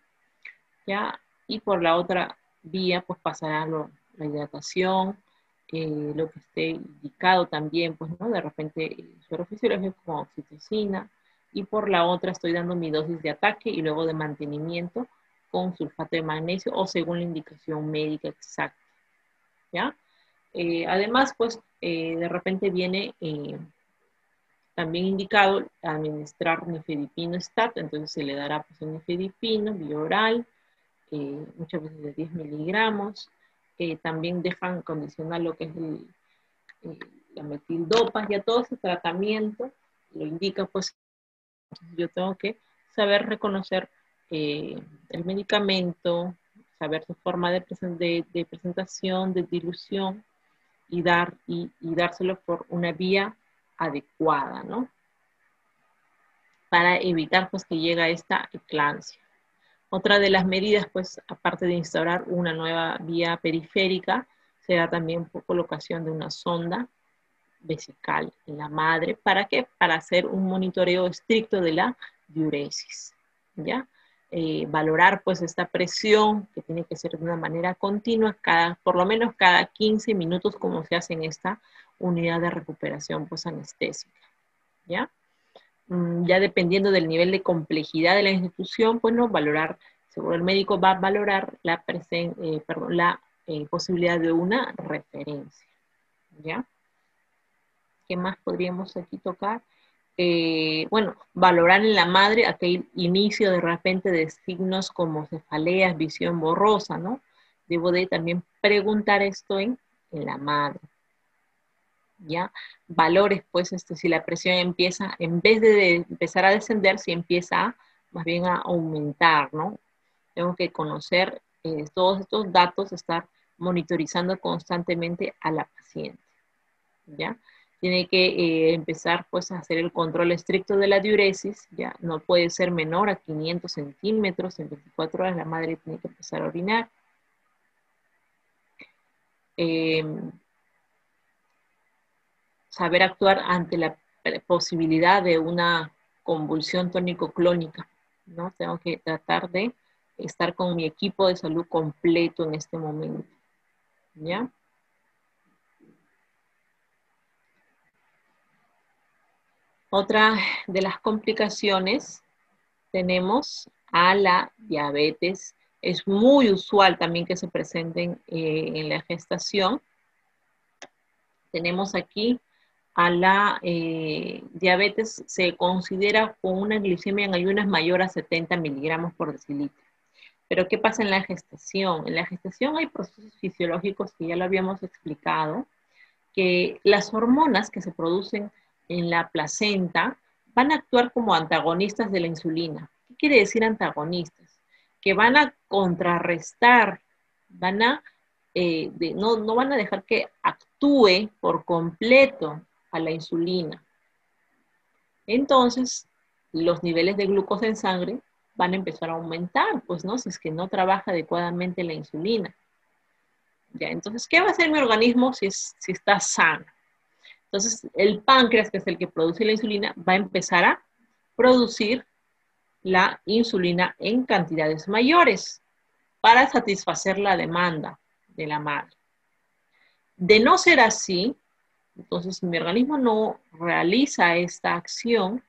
¿ya? Y por la otra vía pues pasará la hidratación, lo que esté indicado también, pues, ¿no? De repente suero fisiológico como oxitocina, y por la otra estoy dando mi dosis de ataque y luego de mantenimiento con sulfato de magnesio o según la indicación médica exacta, ¿ya? Además, pues, de repente viene también indicado administrar nifedipino stat, entonces se le dará pues un nifedipino bioral, muchas veces de 10 miligramos. También dejan condicionar lo que es la metildopa, ya todo ese tratamiento lo indica, pues yo tengo que saber reconocer el medicamento, saber su forma de presentación, de dilución, y dárselo por una vía adecuada, ¿no? Para evitar pues que llegue a esta eclampsia. Otra de las medidas, pues, aparte de instaurar una nueva vía periférica, será también por colocación de una sonda vesical en la madre. ¿Para qué? Para hacer un monitoreo estricto de la diuresis, ¿ya? Valorar, pues, esta presión, que tiene que ser de una manera continua, por lo menos cada 15 minutos, como se hace en esta unidad de recuperación posanestésica, ¿ya? Ya dependiendo del nivel de complejidad de la institución, pues no valorar, seguro el médico va a valorar la posibilidad de una referencia, ¿ya? ¿Qué más podríamos aquí tocar? Bueno, valorar en la madre aquel inicio de repente de signos como cefaleas, visión borrosa, ¿no? Debo de también preguntar esto en la madre, ¿ya? Valores, pues, si la presión empieza, en vez de empezar a descender, si empieza más bien a aumentar, ¿no? Tengo que conocer todos estos datos, estar monitorizando constantemente a la paciente, ¿ya? tiene que empezar pues a hacer el control estricto de la diuresis, ya no puede ser menor a 500 centímetros, en 24 horas la madre tiene que empezar a orinar. Saber actuar ante la posibilidad de una convulsión tónico-clónica, ¿no? Tengo que tratar de estar con mi equipo de salud completo en este momento, ¿ya? Otra de las complicaciones tenemos a la diabetes. Es muy usual también que se presenten en la gestación. Tenemos aquí a la diabetes, se considera con una glicemia en ayunas mayor a 70 miligramos por decilitro. Pero ¿qué pasa en la gestación? En la gestación hay procesos fisiológicos que ya lo habíamos explicado, que las hormonas que se producen en la placenta van a actuar como antagonistas de la insulina. ¿Qué quiere decir antagonistas? Que van a contrarrestar, van a, no van a dejar que actúe por completo a la insulina. Entonces, los niveles de glucosa en sangre van a empezar a aumentar, pues, ¿no? Si es que no trabaja adecuadamente la insulina. Ya, entonces, ¿qué va a hacer mi organismo si está sano? Entonces, el páncreas, que es el que produce la insulina, va a empezar a producir la insulina en cantidades mayores para satisfacer la demanda de la madre. De no ser así, entonces mi organismo no realiza esta acción,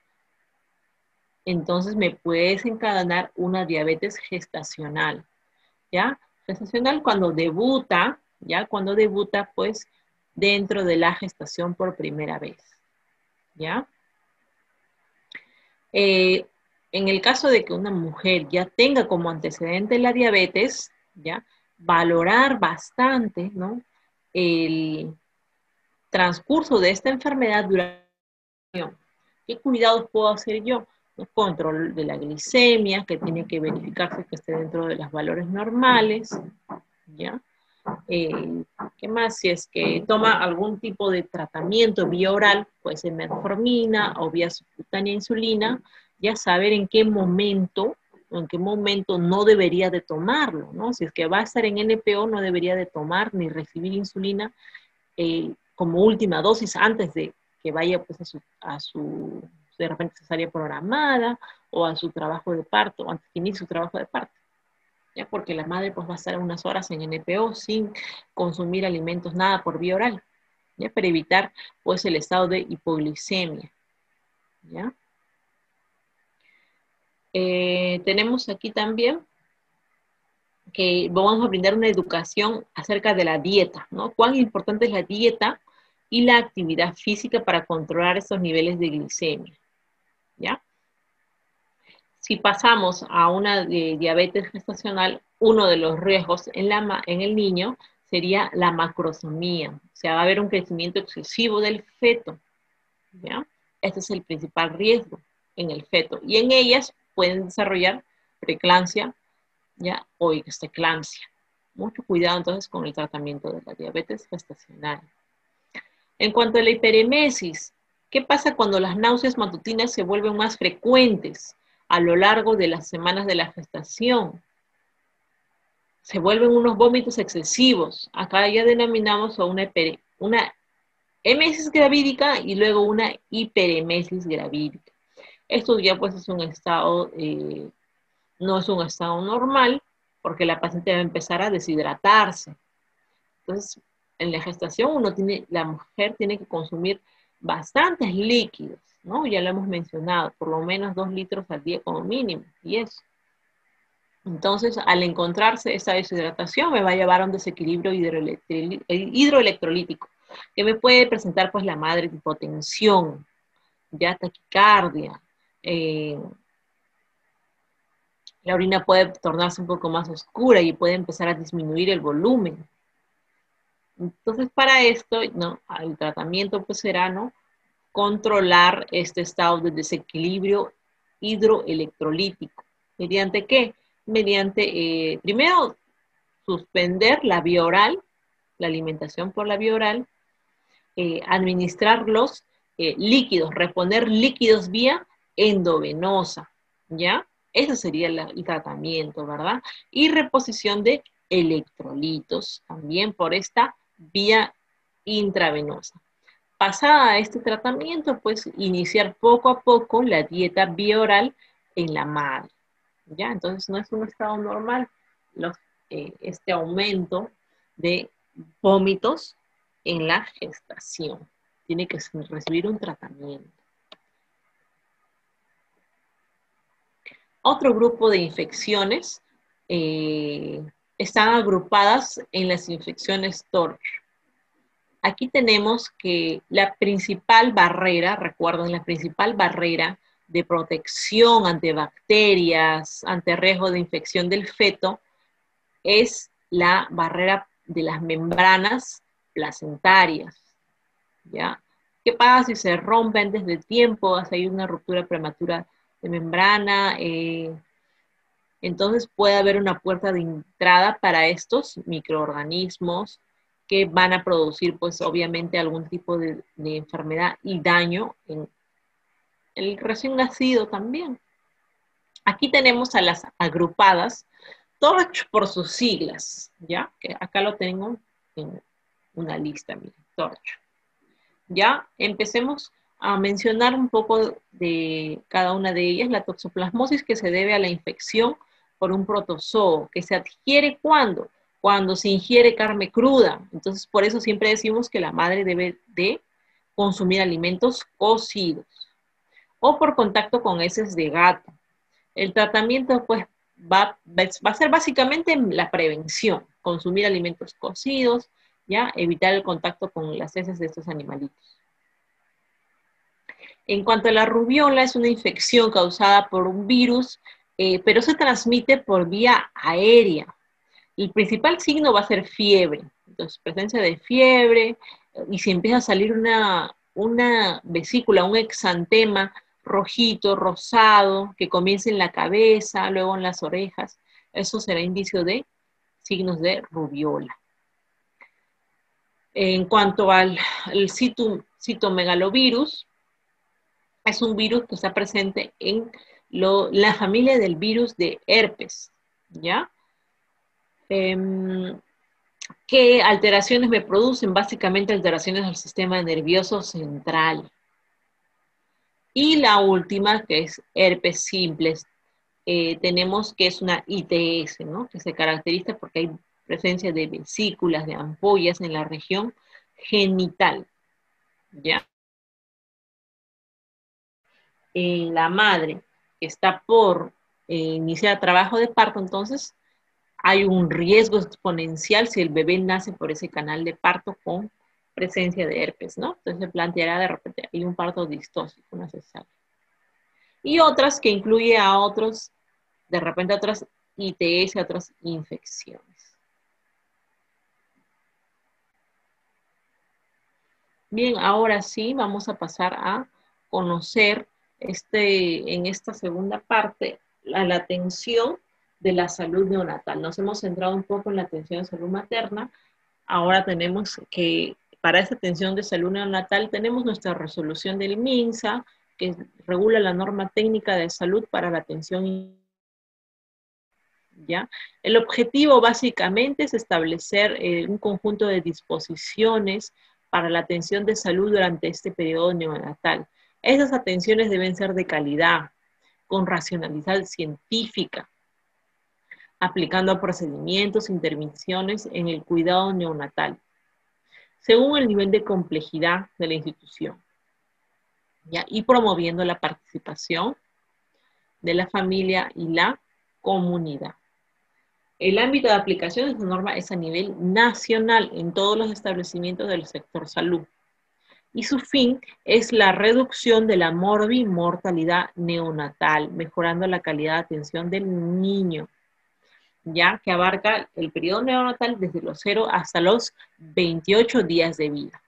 entonces me puede desencadenar una diabetes gestacional, ¿ya? Gestacional cuando debuta, ¿ya? Cuando debuta, pues, dentro de la gestación por primera vez, ¿ya? En el caso de que una mujer ya tenga como antecedente la diabetes, ¿ya? Valorar bastante, ¿no? El transcurso de esta enfermedad durante la gestación. ¿Qué cuidados puedo hacer yo? El control de la glicemia, que tiene que verificarse que esté dentro de los valores normales, ¿ya? ¿Qué más? Si es que toma algún tipo de tratamiento vía oral, puede ser metformina o vía subcutánea insulina, ya saber en qué momento no debería de tomarlo, ¿no? Si es que va a estar en NPO, no debería de tomar ni recibir insulina como última dosis antes de que vaya pues a su de repente cesárea programada o a su trabajo de parto, antes que inicie su trabajo de parto. ¿Ya? Porque la madre pues va a estar unas horas en NPO sin consumir alimentos, nada por vía oral, ¿ya? Para evitar pues el estado de hipoglicemia, ¿ya? Tenemos aquí también que vamos a brindar una educación acerca de la dieta, ¿no? Cuán importante es la dieta y la actividad física para controlar estos niveles de glicemia, ¿ya? Si pasamos a una diabetes gestacional, uno de los riesgos en el niño sería la macrosomía. O sea, va a haber un crecimiento excesivo del feto, ¿ya? Este es el principal riesgo en el feto. Y en ellas pueden desarrollar preeclampsia, ¿ya? O eclampsia. Mucho cuidado entonces con el tratamiento de la diabetes gestacional. En cuanto a la hiperemesis, ¿qué pasa cuando las náuseas matutinas se vuelven más frecuentes a lo largo de las semanas de la gestación? Se vuelven unos vómitos excesivos. Acá ya denominamos a una emesis gravídica y luego una hiperemesis gravídica. Esto ya pues es un estado, no es un estado normal, porque la paciente va a empezar a deshidratarse. Entonces, en la gestación la mujer tiene que consumir bastantes líquidos, ¿no? Ya lo hemos mencionado, por lo menos 2 litros al día como mínimo, y eso. Entonces, al encontrarse esta deshidratación, me va a llevar a un desequilibrio hidroelectrolítico, que me puede presentar pues la madre de hipotensión, ya taquicardia, la orina puede tornarse un poco más oscura y puede empezar a disminuir el volumen. Entonces, para esto, ¿no? El tratamiento pues será, ¿no? Controlar este estado de desequilibrio hidroelectrolítico. ¿Mediante qué? Mediante, primero, suspender la vía oral, la alimentación por la vía oral, administrar los líquidos, reponer líquidos vía endovenosa, ¿ya? Ese sería el tratamiento, ¿verdad? Y reposición de electrolitos también por esta vía intravenosa. Pasada este tratamiento, pues iniciar poco a poco la dieta bioral en la madre, ¿ya? Entonces no es un estado normal este aumento de vómitos en la gestación. Tiene que recibir un tratamiento. Otro grupo de infecciones están agrupadas en las infecciones TORCH. Aquí tenemos que la principal barrera, recuerden, la principal barrera de protección ante bacterias, ante riesgo de infección del feto, es la barrera de las membranas placentarias, ¿ya? ¿Qué pasa si se rompen desde el tiempo, si hay una ruptura prematura de membrana? Entonces puede haber una puerta de entrada para estos microorganismos que van a producir, pues obviamente, algún tipo de enfermedad y daño en el recién nacido también. Aquí tenemos a las agrupadas, TORCH por sus siglas, ¿ya? Que acá lo tengo en una lista, miren, TORCH. Ya, empecemos a mencionar un poco de cada una de ellas. La toxoplasmosis, que se debe a la infección por un protozoo, que se adquiere ¿cuándo? Cuando se ingiere carne cruda. Entonces, por eso siempre decimos que la madre debe de consumir alimentos cocidos o por contacto con heces de gato. El tratamiento, pues, va a ser básicamente la prevención, consumir alimentos cocidos, ¿ya? Evitar el contacto con las heces de estos animalitos. En cuanto a la rubiola, es una infección causada por un virus, pero se transmite por vía aérea. El principal signo va a ser fiebre, entonces presencia de fiebre, y si empieza a salir una vesícula, un exantema rojito, rosado, que comienza en la cabeza, luego en las orejas, eso será indicio de signos de rubiola. En cuanto al citomegalovirus, es un virus que está presente en la familia del virus de herpes, ¿ya? ¿Qué alteraciones me producen? Básicamente alteraciones del sistema nervioso central. Y la última, que es herpes simples, tenemos que es una ITS, ¿no? Que se caracteriza porque hay presencia de vesículas, de ampollas en la región genital, ¿ya? En la madre que está por iniciar trabajo de parto, entonces hay un riesgo exponencial si el bebé nace por ese canal de parto con presencia de herpes, ¿no? Entonces se planteará de repente, hay un parto distóxico, una cesárea. Y otras que incluye a otros, de repente otras ITS, otras infecciones. Bien, ahora sí vamos a pasar a conocer en esta segunda parte la atención de la salud neonatal. Nos hemos centrado un poco en la atención de salud materna. Ahora tenemos que, para esta atención de salud neonatal, tenemos nuestra resolución del MINSA, que regula la norma técnica de salud para la atención. ¿Ya? El objetivo básicamente es establecer un conjunto de disposiciones para la atención de salud durante este periodo neonatal. Esas atenciones deben ser de calidad, con racionalidad científica, aplicando procedimientos, intervenciones en el cuidado neonatal, según el nivel de complejidad de la institución, ¿ya? Y promoviendo la participación de la familia y la comunidad. El ámbito de aplicación de esta norma es a nivel nacional en todos los establecimientos del sector salud. Y su fin es la reducción de la morbimortalidad neonatal, mejorando la calidad de atención del niño, ya que abarca el periodo neonatal desde los 0 hasta los 28 días de vida.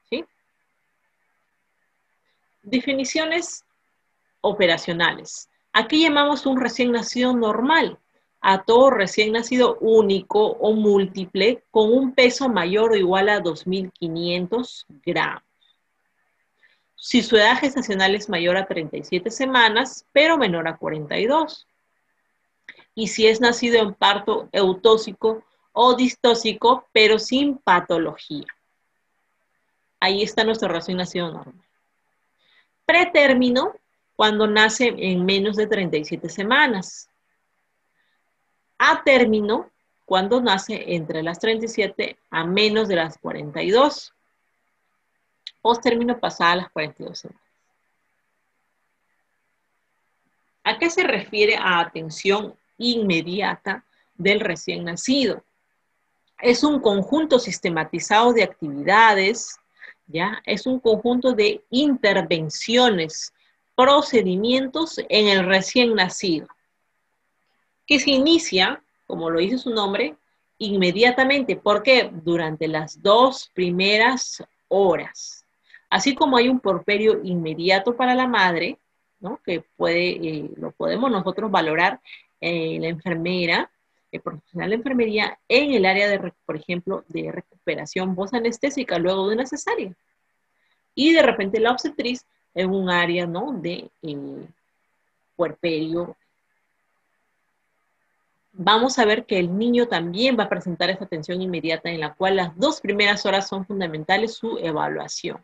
¿Sí? Definiciones operacionales. Aquí llamamos un recién nacido normal a todo recién nacido único o múltiple con un peso mayor o igual a 2.500 gramos. Si su edad gestacional es mayor a 37 semanas, pero menor a 42. Y si es nacido en parto eutóxico o distóxico, pero sin patología. Ahí está nuestro recién nacido normal. Pretérmino, cuando nace en menos de 37 semanas. A término, cuando nace entre las 37 a menos de las 42. Postérmino, pasada las 42 semanas. ¿A qué se refiere a atención inmediata del recién nacido? Es un conjunto sistematizado de actividades, ¿ya? Es un conjunto de intervenciones, procedimientos en el recién nacido, que se inicia, como lo dice su nombre, inmediatamente. ¿Por qué? Durante las 2 primeras horas. Así como hay un porperio inmediato para la madre, ¿no? Que lo podemos nosotros valorar la enfermera, el profesional de enfermería, en el área de, por ejemplo, de recuperación posanestésica luego de una cesárea. Y de repente la obstetriz en un área, ¿no? De puerperio. Vamos a ver que el niño también va a presentar esta atención inmediata en la cual las 2 primeras horas son fundamentales su evaluación,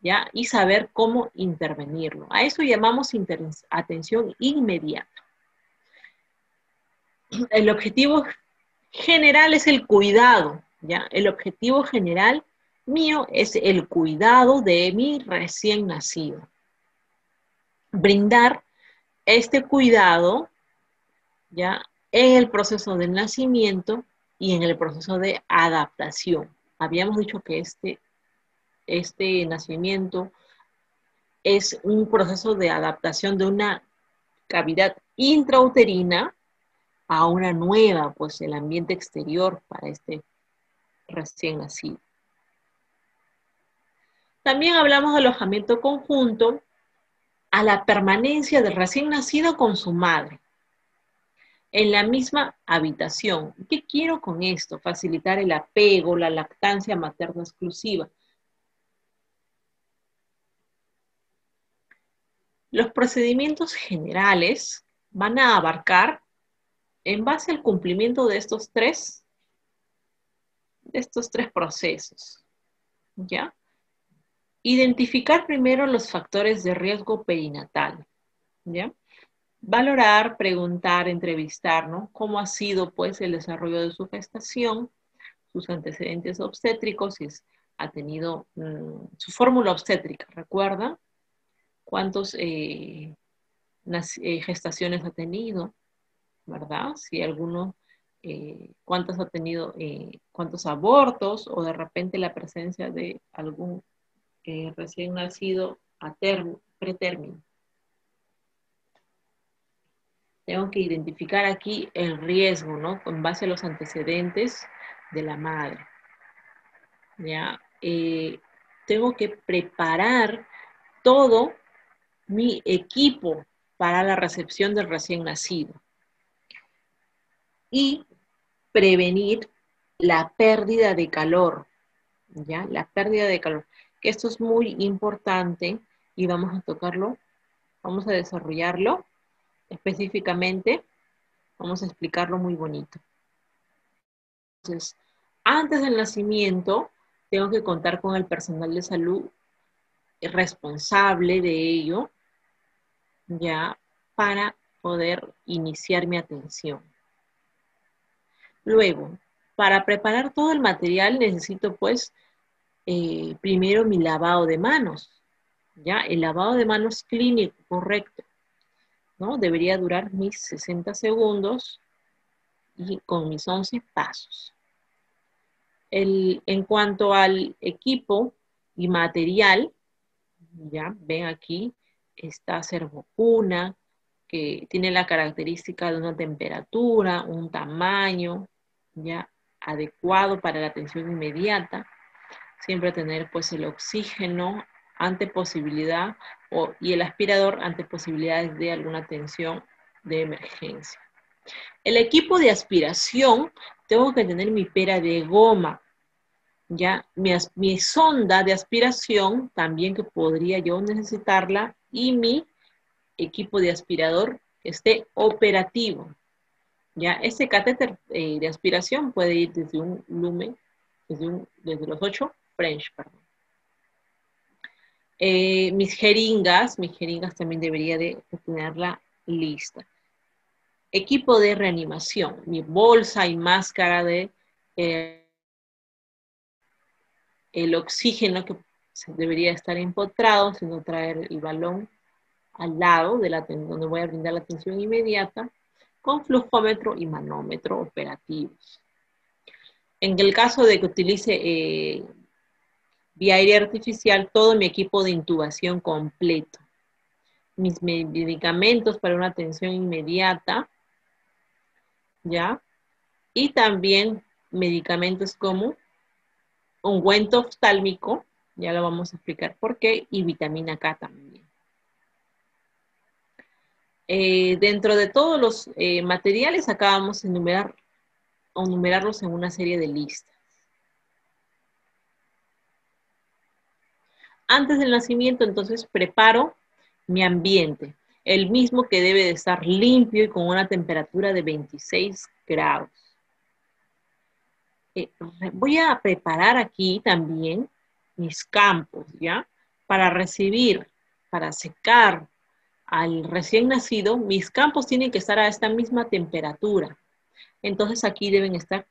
¿ya? Y saber cómo intervenirlo. A eso llamamos atención inmediata. El objetivo general es el cuidado, ¿ya? El objetivo general mío es el cuidado de mi recién nacido. Brindar este cuidado, ¿ya? En el proceso del nacimiento y en el proceso de adaptación. Habíamos dicho que este nacimiento es un proceso de adaptación de una cavidad intrauterina a una nueva, pues el ambiente exterior para este recién nacido. También hablamos de alojamiento conjunto a la permanencia del recién nacido con su madre en la misma habitación. ¿Qué quiero con esto? Facilitar el apego, la lactancia materna exclusiva. Los procedimientos generales van a abarcar, en base al cumplimiento de estos tres procesos, ¿ya? Identificar primero los factores de riesgo perinatal, ¿ya? Valorar, preguntar, entrevistar, ¿no? Cómo ha sido, pues, el desarrollo de su gestación, sus antecedentes obstétricos, si ha tenido su fórmula obstétrica, ¿recuerda? ¿Cuántas gestaciones ha tenido? ¿Verdad? Si alguno, cuántos ha tenido, cuántos abortos, o de repente la presencia de algún recién nacido a pretérmino. Tengo que identificar aquí el riesgo, ¿no? Con base a los antecedentes de la madre. ¿Ya? Tengo que preparar todo mi equipo para la recepción del recién nacido. Y prevenir la pérdida de calor, ¿ya? La pérdida de calor, que esto es muy importante y vamos a tocarlo, vamos a desarrollarlo específicamente, vamos a explicarlo muy bonito. Entonces, antes del nacimiento, tengo que contar con el personal de salud responsable de ello, ya, para poder iniciar mi atención. Luego, para preparar todo el material necesito, pues, primero mi lavado de manos, ¿ya? El lavado de manos clínico correcto, ¿no? Debería durar mis 60 segundos y con mis 11 pasos. En cuanto al equipo y material, ya ven aquí, está Servocuna, que tiene la característica de una temperatura, un tamaño, ya adecuado para la atención inmediata. Siempre tener pues el oxígeno ante posibilidad y el aspirador ante posibilidades de alguna atención de emergencia. El equipo de aspiración, tengo que tener mi pera de goma, ¿ya? Mi sonda de aspiración, también que podría yo necesitarla, y mi equipo de aspirador que esté operativo, ¿ya? Este catéter de aspiración puede ir desde un lumen, desde los 8 French, perdón. Mis jeringas también debería de tenerla lista. Equipo de reanimación, mi bolsa y máscara de el oxígeno que debería estar empotrado, sino traer el balón al lado de donde voy a brindar la atención inmediata, con flujómetro y manómetro operativos. En el caso de que utilice vía aérea artificial, todo mi equipo de intubación completo, mis medicamentos para una atención inmediata, ¿ya? Y también medicamentos como ungüento oftálmico, ya lo vamos a explicar por qué, y vitamina K también. Dentro de todos los materiales, acá vamos a enumerarlos en una serie de listas. Antes del nacimiento, entonces, preparo mi ambiente, el mismo que debe de estar limpio y con una temperatura de 26 grados. Voy a preparar aquí también mis campos, ¿ya? Para recibir, para secar al recién nacido, mis campos tienen que estar a esta misma temperatura. Entonces aquí deben estar,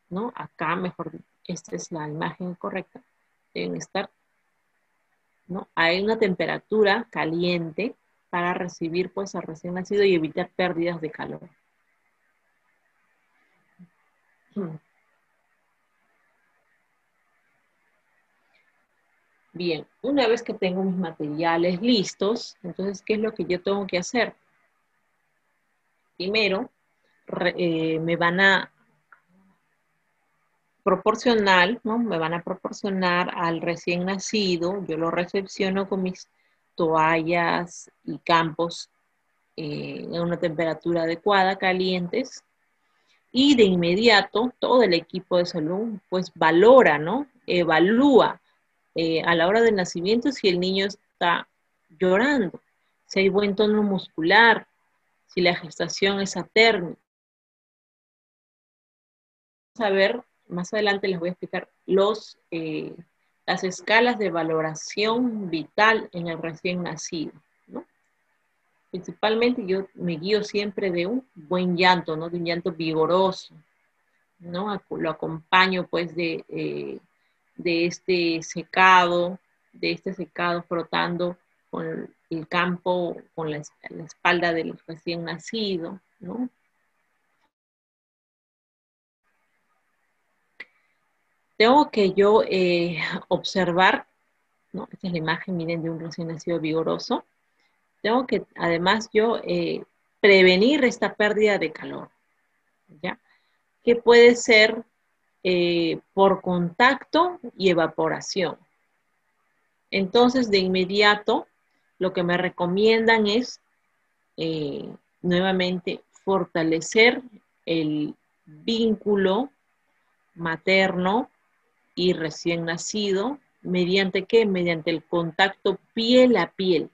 ¿no? Acá, mejor, esta es la imagen correcta. Deben estar, ¿no? Hay una temperatura caliente para recibir, pues, al recién nacido y evitar pérdidas de calor. Bien, una vez que tengo mis materiales listos, entonces, ¿qué es lo que yo tengo que hacer? Primero, me van a proporcionar, ¿no? Me van a proporcionar al recién nacido, yo lo recepciono con mis toallas y campos en una temperatura adecuada, calientes, y de inmediato todo el equipo de salud pues valora, ¿no? Evalúa a la hora del nacimiento si el niño está llorando, si hay buen tono muscular, si la gestación es aterna. Vamos a ver, más adelante les voy a explicar las escalas de valoración vital en el recién nacido, ¿no? Principalmente yo me guío siempre de un buen llanto, ¿no? De un llanto vigoroso, ¿no? Lo acompaño pues de este secado, frotando con el campo, con la espalda del recién nacido, ¿no? Tengo que yo observar, ¿no? Esta es la imagen, miren, de un recién nacido vigoroso. Tengo que, además, yo prevenir esta pérdida de calor, ¿ya? Que puede ser por contacto y evaporación. Entonces, de inmediato, lo que me recomiendan es, nuevamente, fortalecer el vínculo materno y recién nacido, ¿mediante qué? Mediante el contacto piel a piel,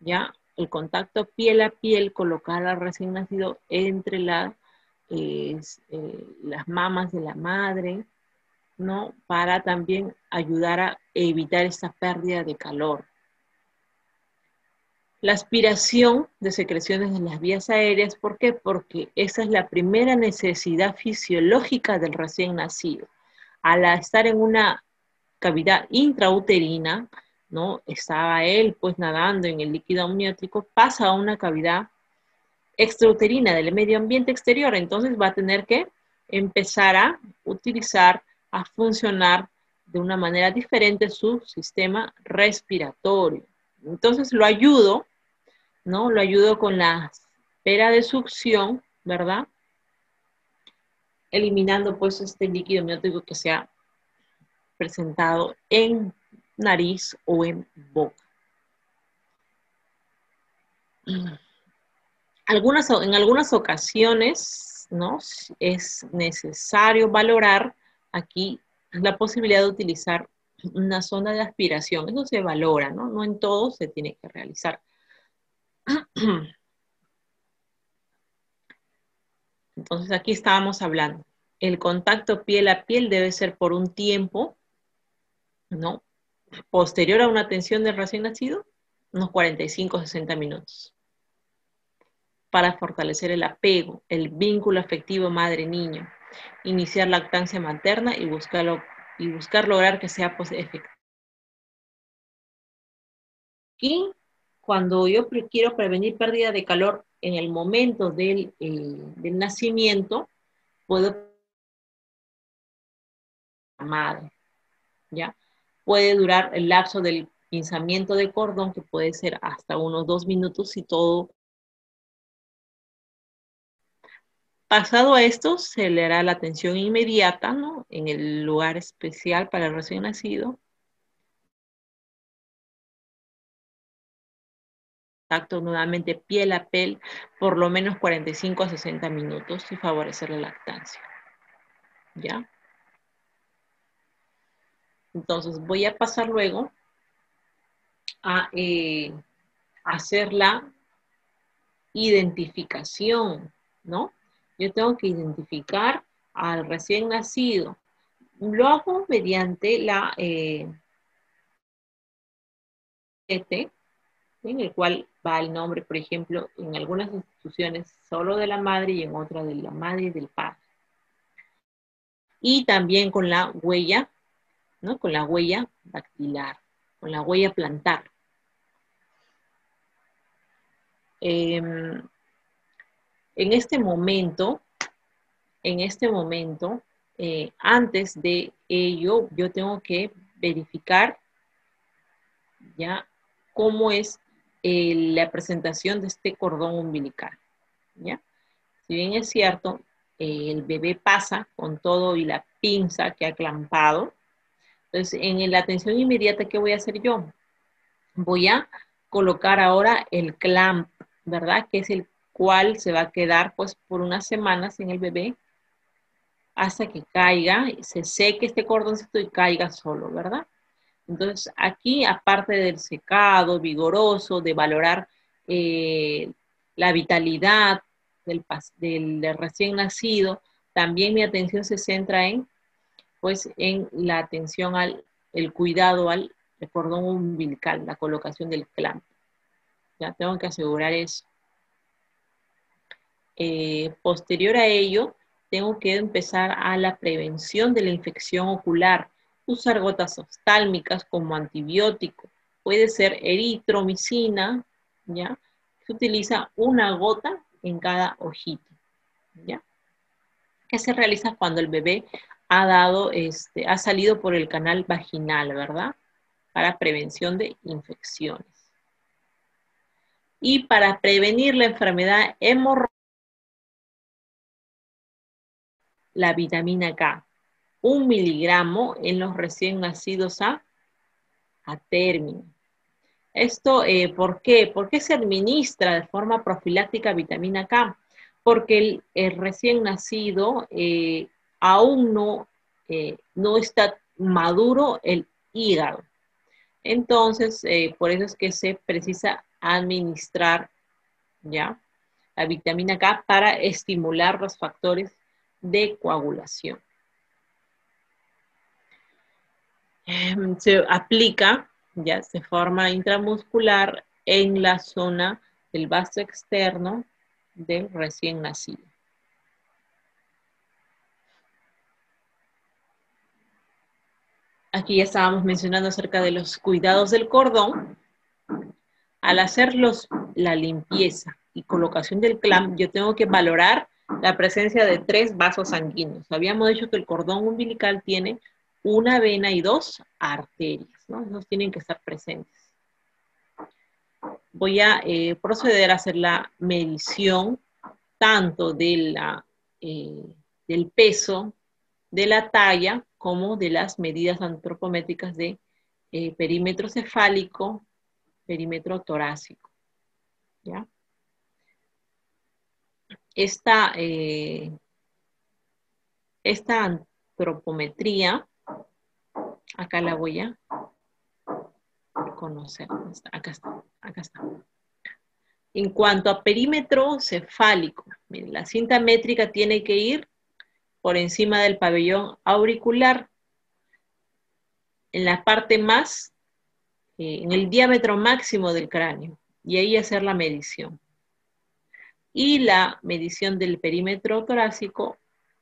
¿ya? El contacto piel a piel, colocar al recién nacido entre las mamas de la madre, ¿no? Para también ayudar a evitar esta pérdida de calor. La aspiración de secreciones de las vías aéreas, ¿por qué? Porque esa es la primera necesidad fisiológica del recién nacido. Al estar en una cavidad intrauterina, ¿no? Estaba él pues nadando en el líquido amniótico, pasa a una cavidad extrauterina del medio ambiente exterior, entonces va a tener que empezar a utilizar, a funcionar de una manera diferente su sistema respiratorio. Entonces lo ayudo, ¿no? Lo ayudo con la pera de succión, ¿verdad? Eliminando pues este líquido amniótico que se ha presentado en nariz o en boca. En algunas ocasiones, ¿no?, es necesario valorar aquí la posibilidad de utilizar una sonda de aspiración. Eso se valora, ¿no? No en todo se tiene que realizar. Entonces aquí estábamos hablando. El contacto piel a piel debe ser por un tiempo, ¿no?, posterior a una atención del recién nacido, unos 45-60 minutos, para fortalecer el apego, el vínculo afectivo madre-niño, iniciar lactancia materna y buscar lograr que sea efectivo. Aquí, cuando yo quiero prevenir pérdida de calor en el momento del nacimiento, puedo madre, ¿ya? Puede durar el lapso del pinzamiento de cordón, que puede ser hasta unos 2 minutos si todo. Pasado a esto, se le hará la atención inmediata, ¿no?, en el lugar especial para el recién nacido. Contacto nuevamente piel a piel, por lo menos 45-60 minutos y favorecer la lactancia, ¿ya? Entonces voy a pasar luego a hacer la identificación, ¿no? Yo tengo que identificar al recién nacido. Lo hago mediante la en el cual va el nombre, por ejemplo, en algunas instituciones solo de la madre y en otras de la madre y del padre. Y también con la huella, ¿no?, con la huella dactilar, con la huella plantar. En este momento, antes de ello, yo tengo que verificar ya cómo es la presentación de este cordón umbilical, ¿ya? Si bien es cierto, el bebé pasa con todo y la pinza que ha clampado, entonces en la atención inmediata, ¿qué voy a hacer yo? Voy a colocar ahora el clamp, ¿verdad?, que es el cual se va a quedar pues por unas semanas en el bebé hasta que caiga, se seque este cordoncito y caiga solo, ¿verdad? Entonces aquí, aparte del secado vigoroso, de valorar la vitalidad del recién nacido, también mi atención se centra en la atención el cuidado al cordón umbilical, la colocación del clamp. Ya tengo que asegurar eso. Posterior a ello, tengo que empezar a la prevención de la infección ocular, usar gotas oftálmicas como antibiótico. Puede ser eritromicina, ¿ya? Se utiliza una gota en cada ojito, ¿ya? Que se realiza cuando el bebé ha salido por el canal vaginal, ¿verdad? Para prevención de infecciones. Y para prevenir la enfermedad hemorrágica, la vitamina K, 1 miligramo en los recién nacidos a término. Esto, ¿por qué? ¿Por qué se administra de forma profiláctica vitamina K? Porque el recién nacido aún no está maduro el hígado. Entonces, por eso es que se precisa administrar, ¿ya?, la vitamina K para estimular los factores de coagulación. Se aplica, ya, de forma intramuscular en la zona del vaso externo del recién nacido. Aquí ya estábamos mencionando acerca de los cuidados del cordón. Al hacer la limpieza y colocación del clamp, yo tengo que valorar la presencia de 3 vasos sanguíneos. Habíamos dicho que el cordón umbilical tiene una vena y 2 arterias, ¿no? Esos tienen que estar presentes. Voy a proceder a hacer la medición tanto del peso, de la talla, como de las medidas antropométricas de perímetro cefálico, perímetro torácico, ¿ya? esta, esta antropometría, acá la voy a conocer. Acá está, acá está. En cuanto a perímetro cefálico, miren, la cinta métrica tiene que ir por encima del pabellón auricular, en la parte más, en el diámetro máximo del cráneo, y ahí hacer la medición. Y la medición del perímetro torácico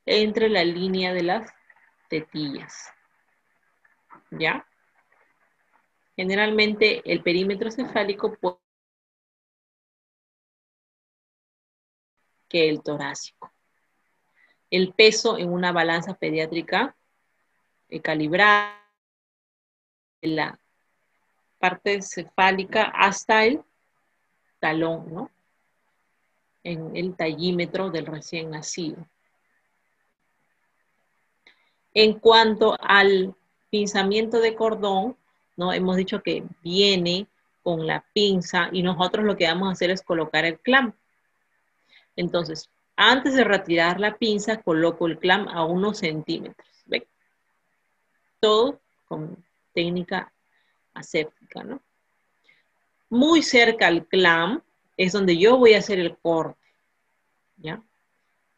entre la línea de las tetillas. ¿Ya? Generalmente el perímetro cefálico puede que el torácico. El peso en una balanza pediátrica calibrada, la parte cefálica hasta el talón, ¿no? En el tallímetro del recién nacido. En cuanto al pinzamiento de cordón, ¿no? Hemos dicho que viene con la pinza y nosotros lo que vamos a hacer es colocar el clamp. Entonces, antes de retirar la pinza, coloco el clamp a unos centímetros. ¿Ven? Todo con técnica aséptica, ¿no? Muy cerca al clamp es donde yo voy a hacer el corte, ¿ya?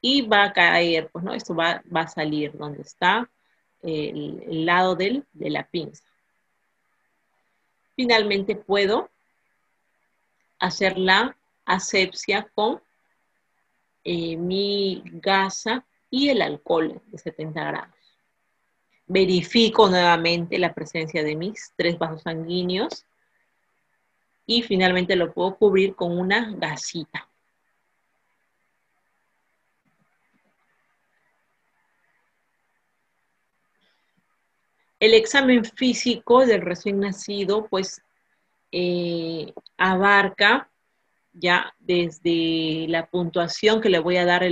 Y va a caer, pues, ¿no? Esto va a salir donde está el lado de la pinza. Finalmente puedo hacer la asepsia con mi gasa y el alcohol de 70 grados. Verifico nuevamente la presencia de mis 3 vasos sanguíneos y finalmente lo puedo cubrir con una gasita. El examen físico del recién nacido, pues, abarca ya desde la puntuación que le voy a dar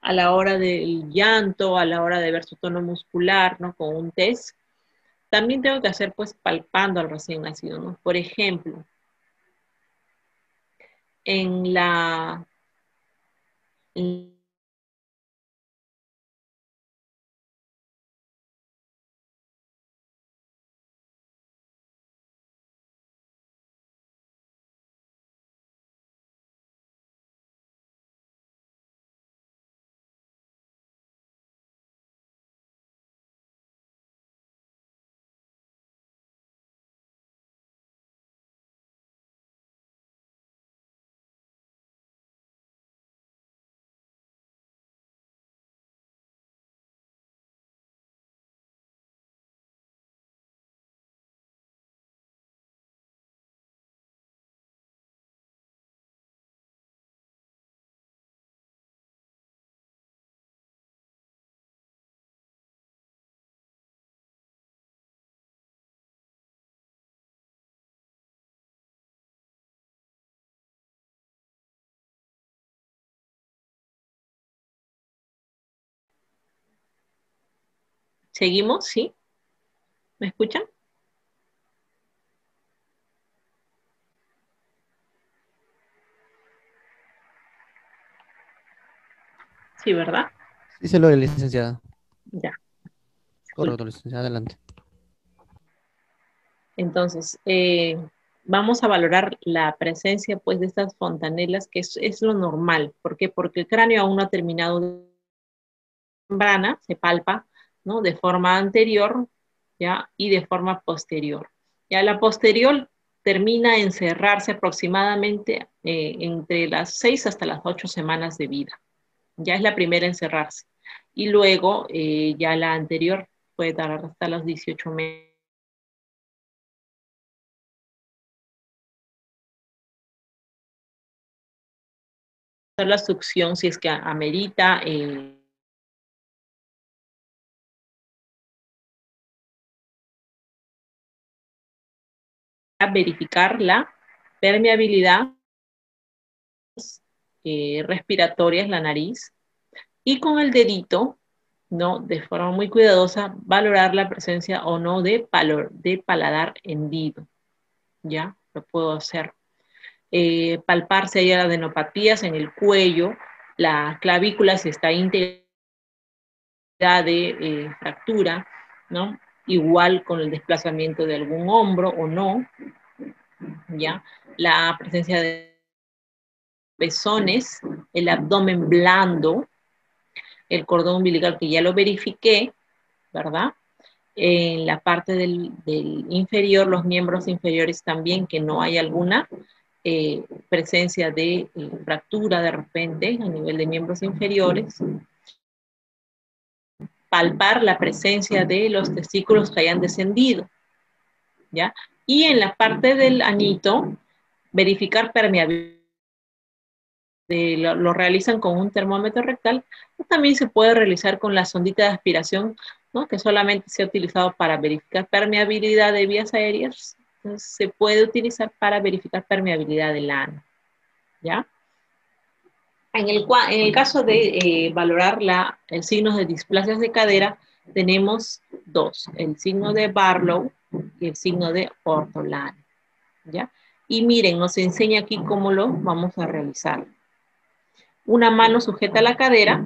a la hora del llanto, a la hora de ver su tono muscular, ¿no? Con un test. También tengo que hacer, pues, palpando al recién nacido, ¿no? Por ejemplo, en la ¿seguimos? ¿Sí? ¿Me escuchan? Sí, ¿verdad? Sí, se lo de licenciada. Ya, disculpe. Correcto, licenciada, adelante. Entonces, vamos a valorar la presencia, pues, de estas fontanelas, que es lo normal. ¿Por qué? Porque el cráneo aún no ha terminado de membrana, se palpa, ¿no? De forma anterior, ¿ya? Y de forma posterior. Ya la posterior termina a encerrarse aproximadamente entre las 6 hasta las 8 semanas de vida. Ya es la primera en cerrarse. Y luego, ya la anterior puede tardar hasta los 18 meses. La succión si es que amerita verificar la permeabilidad respiratoria, la nariz, y con el dedito, ¿no? De forma muy cuidadosa, valorar la presencia o no de paladar hendido. ¿Ya? Lo puedo hacer. palpar si hay adenopatías en el cuello, la clavícula si está íntegra de fractura, ¿no? Igual con el desplazamiento de algún hombro o no, ¿ya? La presencia de pezones, el abdomen blando, el cordón umbilical que ya lo verifiqué, ¿verdad? En la parte del inferior, los miembros inferiores también, que no hay alguna presencia de fractura de repente a nivel de miembros inferiores. Palpar la presencia de los testículos que hayan descendido, ¿ya? Y en la parte del anito, verificar permeabilidad. Lo realizan con un termómetro rectal, también se puede realizar con la sondita de aspiración, ¿no? Que solamente se ha utilizado para verificar permeabilidad de vías aéreas. Entonces, se puede utilizar para verificar permeabilidad del ano, ¿ya? En el caso de valorar el signo de displasias de cadera, tenemos dos, el signo de Barlow y el signo de Ortolani, ¿ya? Y miren, nos enseña aquí cómo lo vamos a realizar. Una mano sujeta la cadera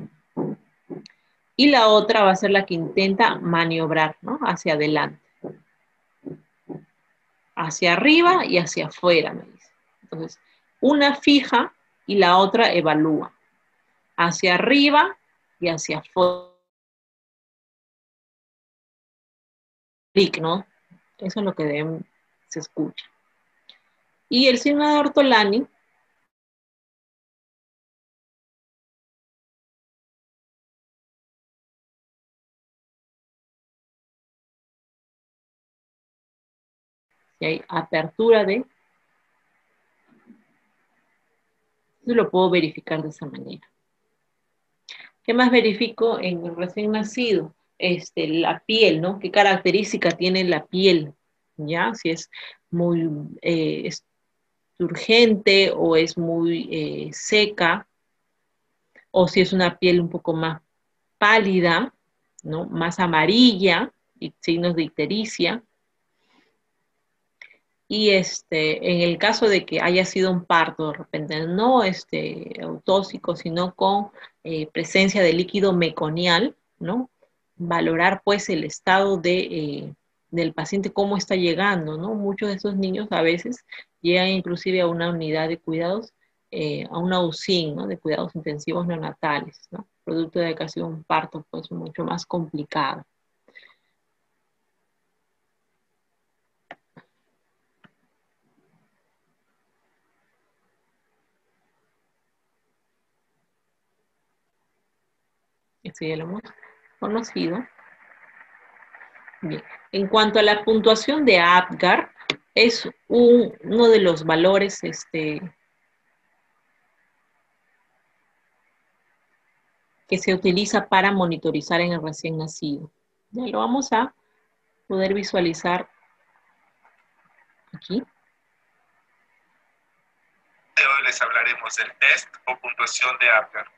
y la otra va a ser la que intenta maniobrar, ¿no? Hacia adelante. Hacia arriba y hacia afuera, me dice. Entonces, una fija y la otra evalúa. Hacia arriba y hacia afuera. ¿No? Eso es lo que se escucha. Y el signo de Ortolani si hay apertura de, yo lo puedo verificar de esa manera. ¿Qué más verifico en el recién nacido? La piel, ¿no? ¿Qué característica tiene la piel? ¿Ya? Si es muy turgente o es muy seca, o si es una piel un poco más pálida, ¿no? Más amarilla, y signos de ictericia. Y en el caso de que haya sido un parto, de repente no autóxico, sino con presencia de líquido meconial, ¿no? Valorar pues el estado del paciente, cómo está llegando, ¿no? Muchos de esos niños a veces llegan inclusive a una unidad de cuidados, a una UCIN, ¿no? De cuidados intensivos neonatales, ¿no? Producto de que ha sido un parto pues mucho más complicado. Esto ya lo hemos conocido. Bien. En cuanto a la puntuación de APGAR, es uno de los valores que se utiliza para monitorizar en el recién nacido. Ya lo vamos a poder visualizar aquí. Hoy les hablaremos del test o puntuación de APGAR.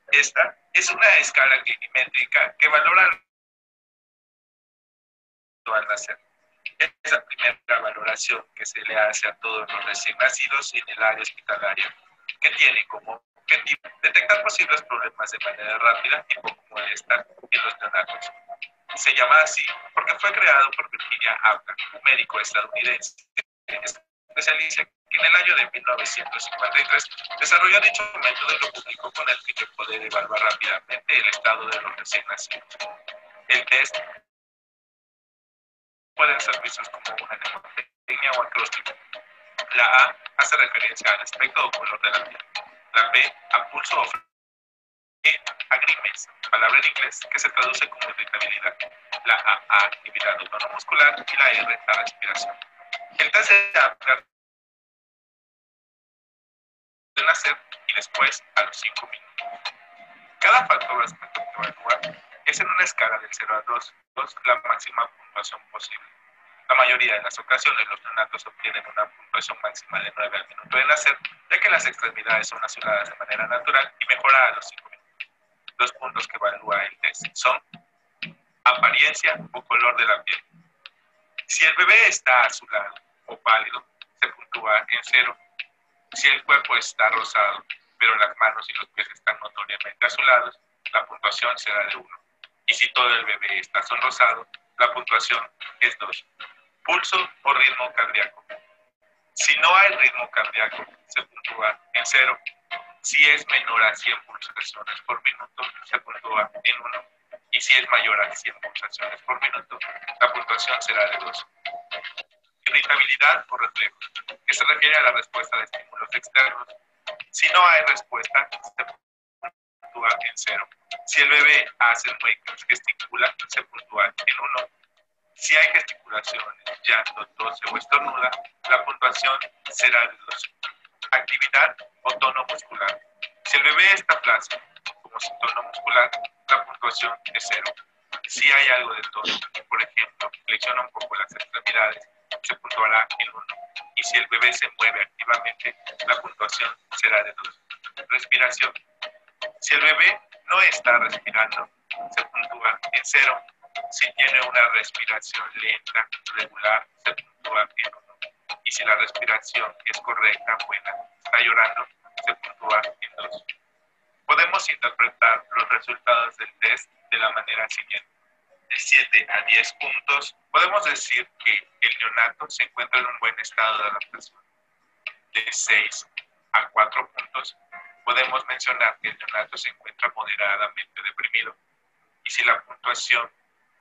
Esta es una escala clinimétrica que valora al nacer. Es la primera valoración que se le hace a todos los recién nacidos en el área hospitalaria, que tiene como objetivo detectar posibles problemas de manera rápida y poco molesta en los neonatos. Se llama así porque fue creado por Virginia Apgar, un médico estadounidense especialista que en el año de 1953 desarrolló dicho método y lo publicó con el fin de poder evaluar rápidamente el estado de los recién nacidos. El test pueden ser vistos como una neumotecnia o acróstico. La A hace referencia al aspecto o color de la piel. La B a pulso o a grimes, palabra en inglés que se traduce como irritabilidad. La A a actividad autonomuscular y la R a respiración. El test de Apgar de nacer y después a los 5 minutos. Cada factor aspecto que evalúa es en una escala del 0 a 2 la máxima puntuación posible. La mayoría de las ocasiones los neonatos obtienen una puntuación máxima de 9 al minuto de nacer, ya que las extremidades son azuladas de manera natural y mejora a los 5 minutos. Los puntos que evalúa el test son apariencia o color de la piel. Si el bebé está azulado o pálido, se puntúa en 0. Si el cuerpo está rosado, pero las manos y los pies están notoriamente azulados, la puntuación será de 1. Y si todo el bebé está sonrosado, la puntuación es 2. Pulso o ritmo cardíaco. Si no hay ritmo cardíaco, se puntúa en 0. Si es menor a 100 pulsaciones por minuto, se puntúa en 1. Y si es mayor a 100 pulsaciones por minuto, la puntuación será de 2. Irritabilidad o reflejo, que se refiere a la respuesta de estímulos externos. Si no hay respuesta, se puntúa en 0. Si el bebé hace muecas, gesticula, se puntúa en 1. Si hay gesticulaciones, llanto, tose o estornuda, la puntuación será de 2. Actividad o tono muscular. Si el bebé está flácido, como sin tono muscular, la puntuación es 0. Si hay algo de tono, por ejemplo, flexiona un poco las extremidades, se puntuará en 1. Y si el bebé se mueve activamente, la puntuación será de 2. Respiración. Si el bebé no está respirando, se puntúa en 0. Si tiene una respiración lenta, regular, se puntúa en 1. Y si la respiración es correcta, buena, está llorando, se puntúa en 2. Podemos interpretar los resultados del test de la manera siguiente. De 7 a 10 puntos, podemos decir que el neonato se encuentra en un buen estado de adaptación. De 6 a 4 puntos, podemos mencionar que el neonato se encuentra moderadamente deprimido. Y si la puntuación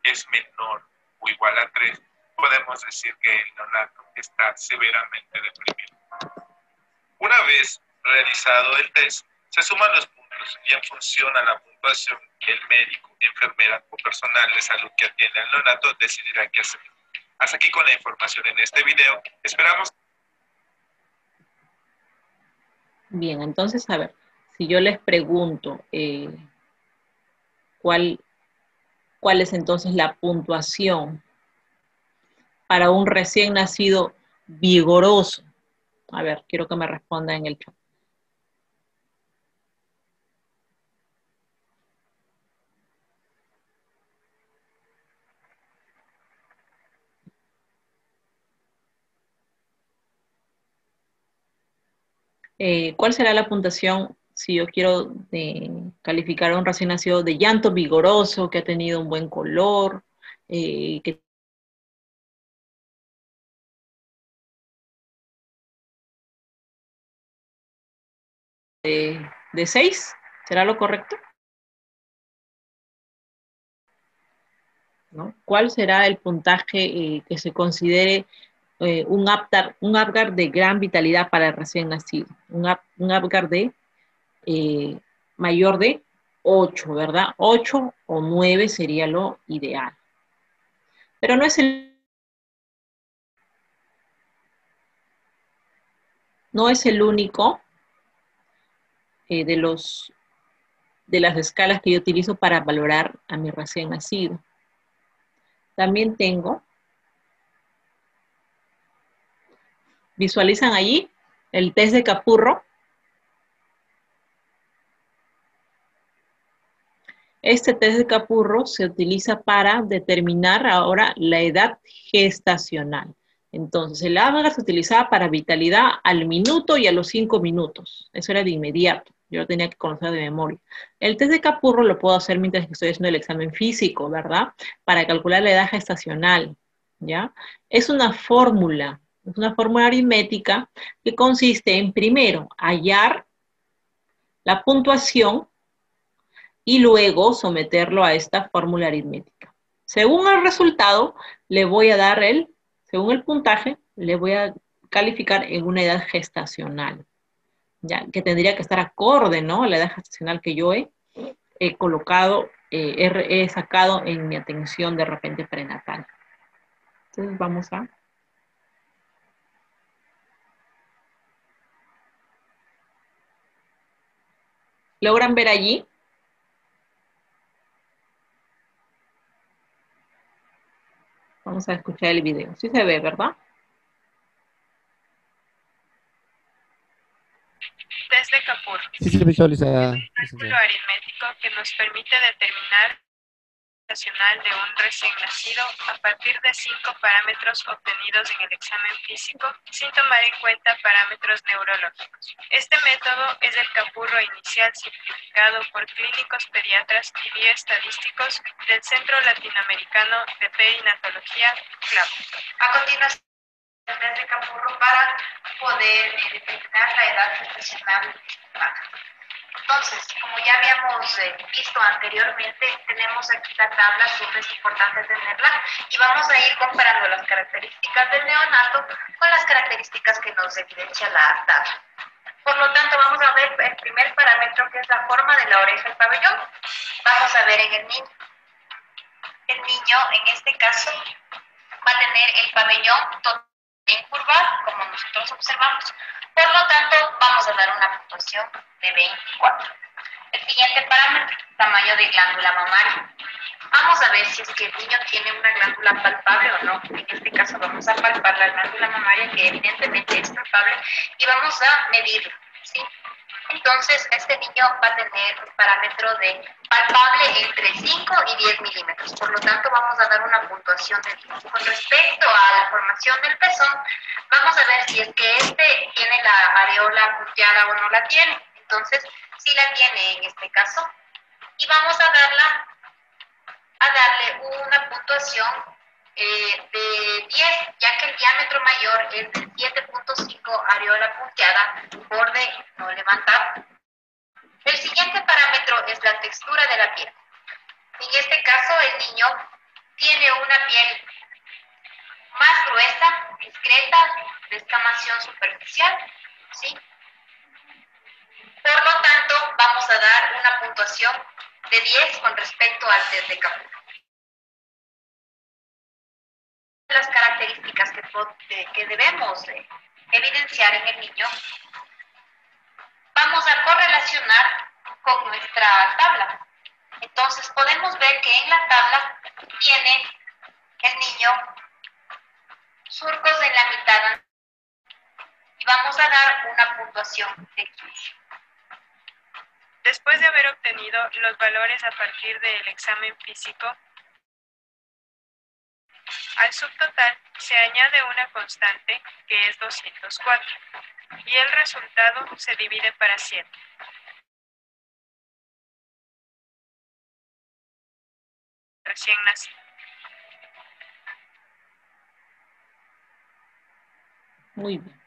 es menor o igual a 3, podemos decir que el neonato está severamente deprimido. Una vez realizado el test, se suman los puntos y en función a la puntuación, el médico, enfermera o personal de salud que atiende al neonato decidirá qué hacer. Hasta aquí con la información en este video. Esperamos. Bien, entonces, a ver, si yo les pregunto cuál es entonces la puntuación para un recién nacido vigoroso. A ver, quiero que me respondan en el chat. ¿Cuál será la puntuación si yo quiero calificar a un recién nacido de llanto vigoroso, que ha tenido un buen color, que de 6? ¿Será lo correcto? ¿No? ¿Cuál será el puntaje que se considere un Apgar de gran vitalidad para el recién nacido? Un Apgar de mayor de 8, ¿verdad? 8 o 9 sería lo ideal. Pero no es el único de las escalas que yo utilizo para valorar a mi recién nacido. También tengo, ¿visualizan allí el test de Capurro? Este test de Capurro se utiliza para determinar ahora la edad gestacional. Entonces, el Apgar se utilizaba para vitalidad al minuto y a los 5 minutos. Eso era de inmediato. Yo lo tenía que conocer de memoria. El test de Capurro lo puedo hacer mientras que estoy haciendo el examen físico, ¿verdad? Para calcular la edad gestacional, ¿ya? Es una fórmula aritmética que consiste en, primero, hallar la puntuación y luego someterlo a esta fórmula aritmética. Según el resultado, le voy a dar según el puntaje, le voy a calificar en una edad gestacional, ya que tendría que estar acorde, ¿no? A la edad gestacional que yo he colocado, he sacado en mi atención de repente prenatal. Entonces vamos a... ¿Logran ver allí? Vamos a escuchar el video. Sí se ve, ¿verdad? Test de Capurro. Sí se visualiza, Cálculo licenciada. aritmético que nos permite determinar nacional de un recién nacido a partir de 5 parámetros obtenidos en el examen físico sin tomar en cuenta parámetros neurológicos. Este método es el Capurro inicial simplificado por clínicos pediatras y bioestadísticos del Centro Latinoamericano de Perinatología, CLAP. A continuación, el test de Capurro para poder determinar la edad gestacional humana. Entonces, como ya habíamos visto anteriormente, tenemos aquí la tabla, siempre es importante tenerla, y vamos a ir comparando las características del neonato con las características que nos evidencia la tabla. Por lo tanto, vamos a ver el primer parámetro, que es la forma de la oreja del pabellón. Vamos a ver en el niño. El niño, en este caso, va a tener el pabellón totalmente curvado, como nosotros observamos. Por lo tanto, vamos a dar una puntuación de 24. El siguiente parámetro, tamaño de glándula mamaria. Vamos a ver si es que el niño tiene una glándula palpable o no. En este caso vamos a palpar la glándula mamaria, que evidentemente es palpable, y vamos a medirlo, ¿sí? Entonces, este niño va a tener un parámetro de palpable entre 5 y 10 milímetros. Por lo tanto, vamos a dar una puntuación de 10. Con respecto a la formación del pezón, vamos a ver si es que este tiene la areola punteada o no la tiene. Entonces, sí la tiene en este caso. Y vamos a darle una puntuación de 10, ya que el diámetro mayor es de 7.5, areola punteada, borde no levantado. El siguiente parámetro es la textura de la piel. En este caso, el niño tiene una piel más gruesa, discreta, de escamación superficial, ¿sí? Por lo tanto, vamos a dar una puntuación de 10 con respecto al test de Capurro. Las características que debemos evidenciar en el niño, vamos a correlacionar con nuestra tabla. Entonces podemos ver que en la tabla tiene el niño surcos en la mitad y vamos a dar una puntuación de 15. Después de haber obtenido los valores a partir del examen físico, al subtotal se añade una constante que es 204 y el resultado se divide para 7. Recién nacido. Muy bien.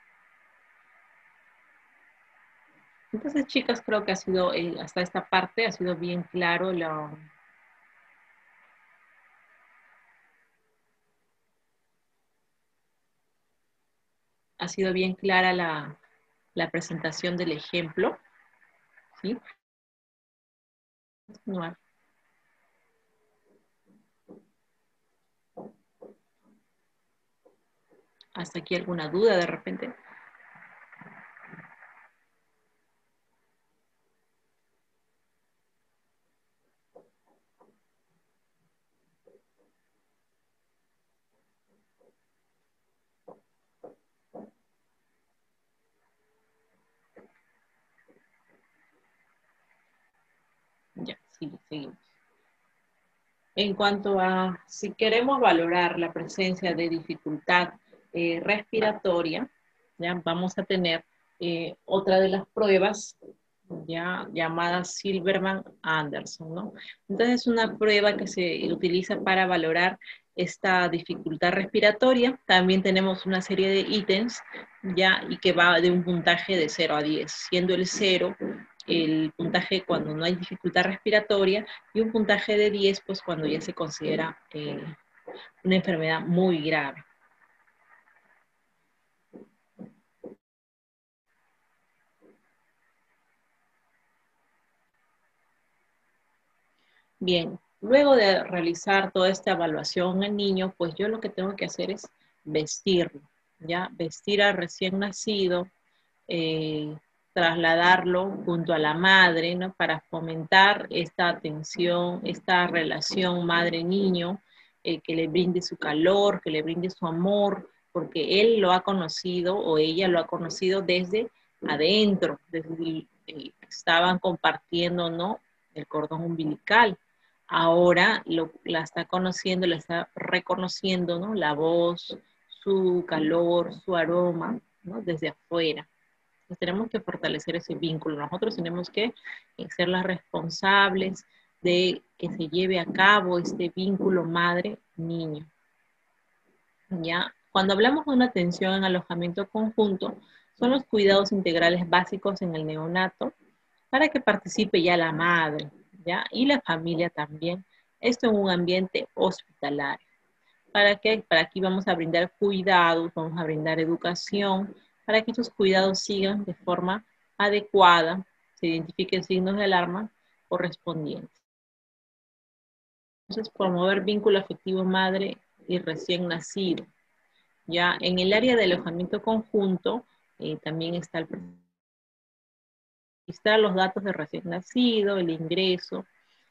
Entonces, chicas, creo que ha sido, hasta esta parte, ha sido bien claro ha sido bien clara la presentación del ejemplo, ¿sí? Continuar. ¿Hasta aquí alguna duda de repente? Ya, sí, seguimos. En cuanto a si queremos valorar la presencia de dificultad respiratoria, ya vamos a tener otra de las pruebas ya llamada Silverman-Anderson, ¿no? Entonces es una prueba que se utiliza para valorar esta dificultad respiratoria. También tenemos una serie de ítems ya y que va de un puntaje de 0 a 10, siendo el 0 el puntaje cuando no hay dificultad respiratoria y un puntaje de 10 pues cuando ya se considera una enfermedad muy grave. Bien, luego de realizar toda esta evaluación en el niño, pues yo lo que tengo que hacer es vestirlo, ¿ya? Vestir al recién nacido, trasladarlo junto a la madre, ¿no? Para fomentar esta atención, esta relación madre-niño, que le brinde su calor, que le brinde su amor, porque él lo ha conocido o ella lo ha conocido desde adentro, desde estaban compartiendo, ¿no? El cordón umbilical. ahora la está conociendo, la está reconociendo, ¿no? La voz, su calor, su aroma, ¿no? Desde afuera. Entonces tenemos que fortalecer ese vínculo. Nosotros tenemos que ser las responsables de que se lleve a cabo este vínculo madre-niño. ¿Ya? Cuando hablamos de una atención en alojamiento conjunto, son los cuidados integrales básicos en el neonato para que participe ya la madre, ¿ya? Y la familia también. Esto en un ambiente hospitalario. ¿Para qué? Para aquí vamos a brindar cuidados, vamos a brindar educación, para que estos cuidados sigan de forma adecuada, se identifiquen signos de alarma correspondientes. Entonces, promover vínculo afectivo madre y recién nacido. Ya en el área de alojamiento conjunto, también está el registrar los datos de recién nacido, el ingreso,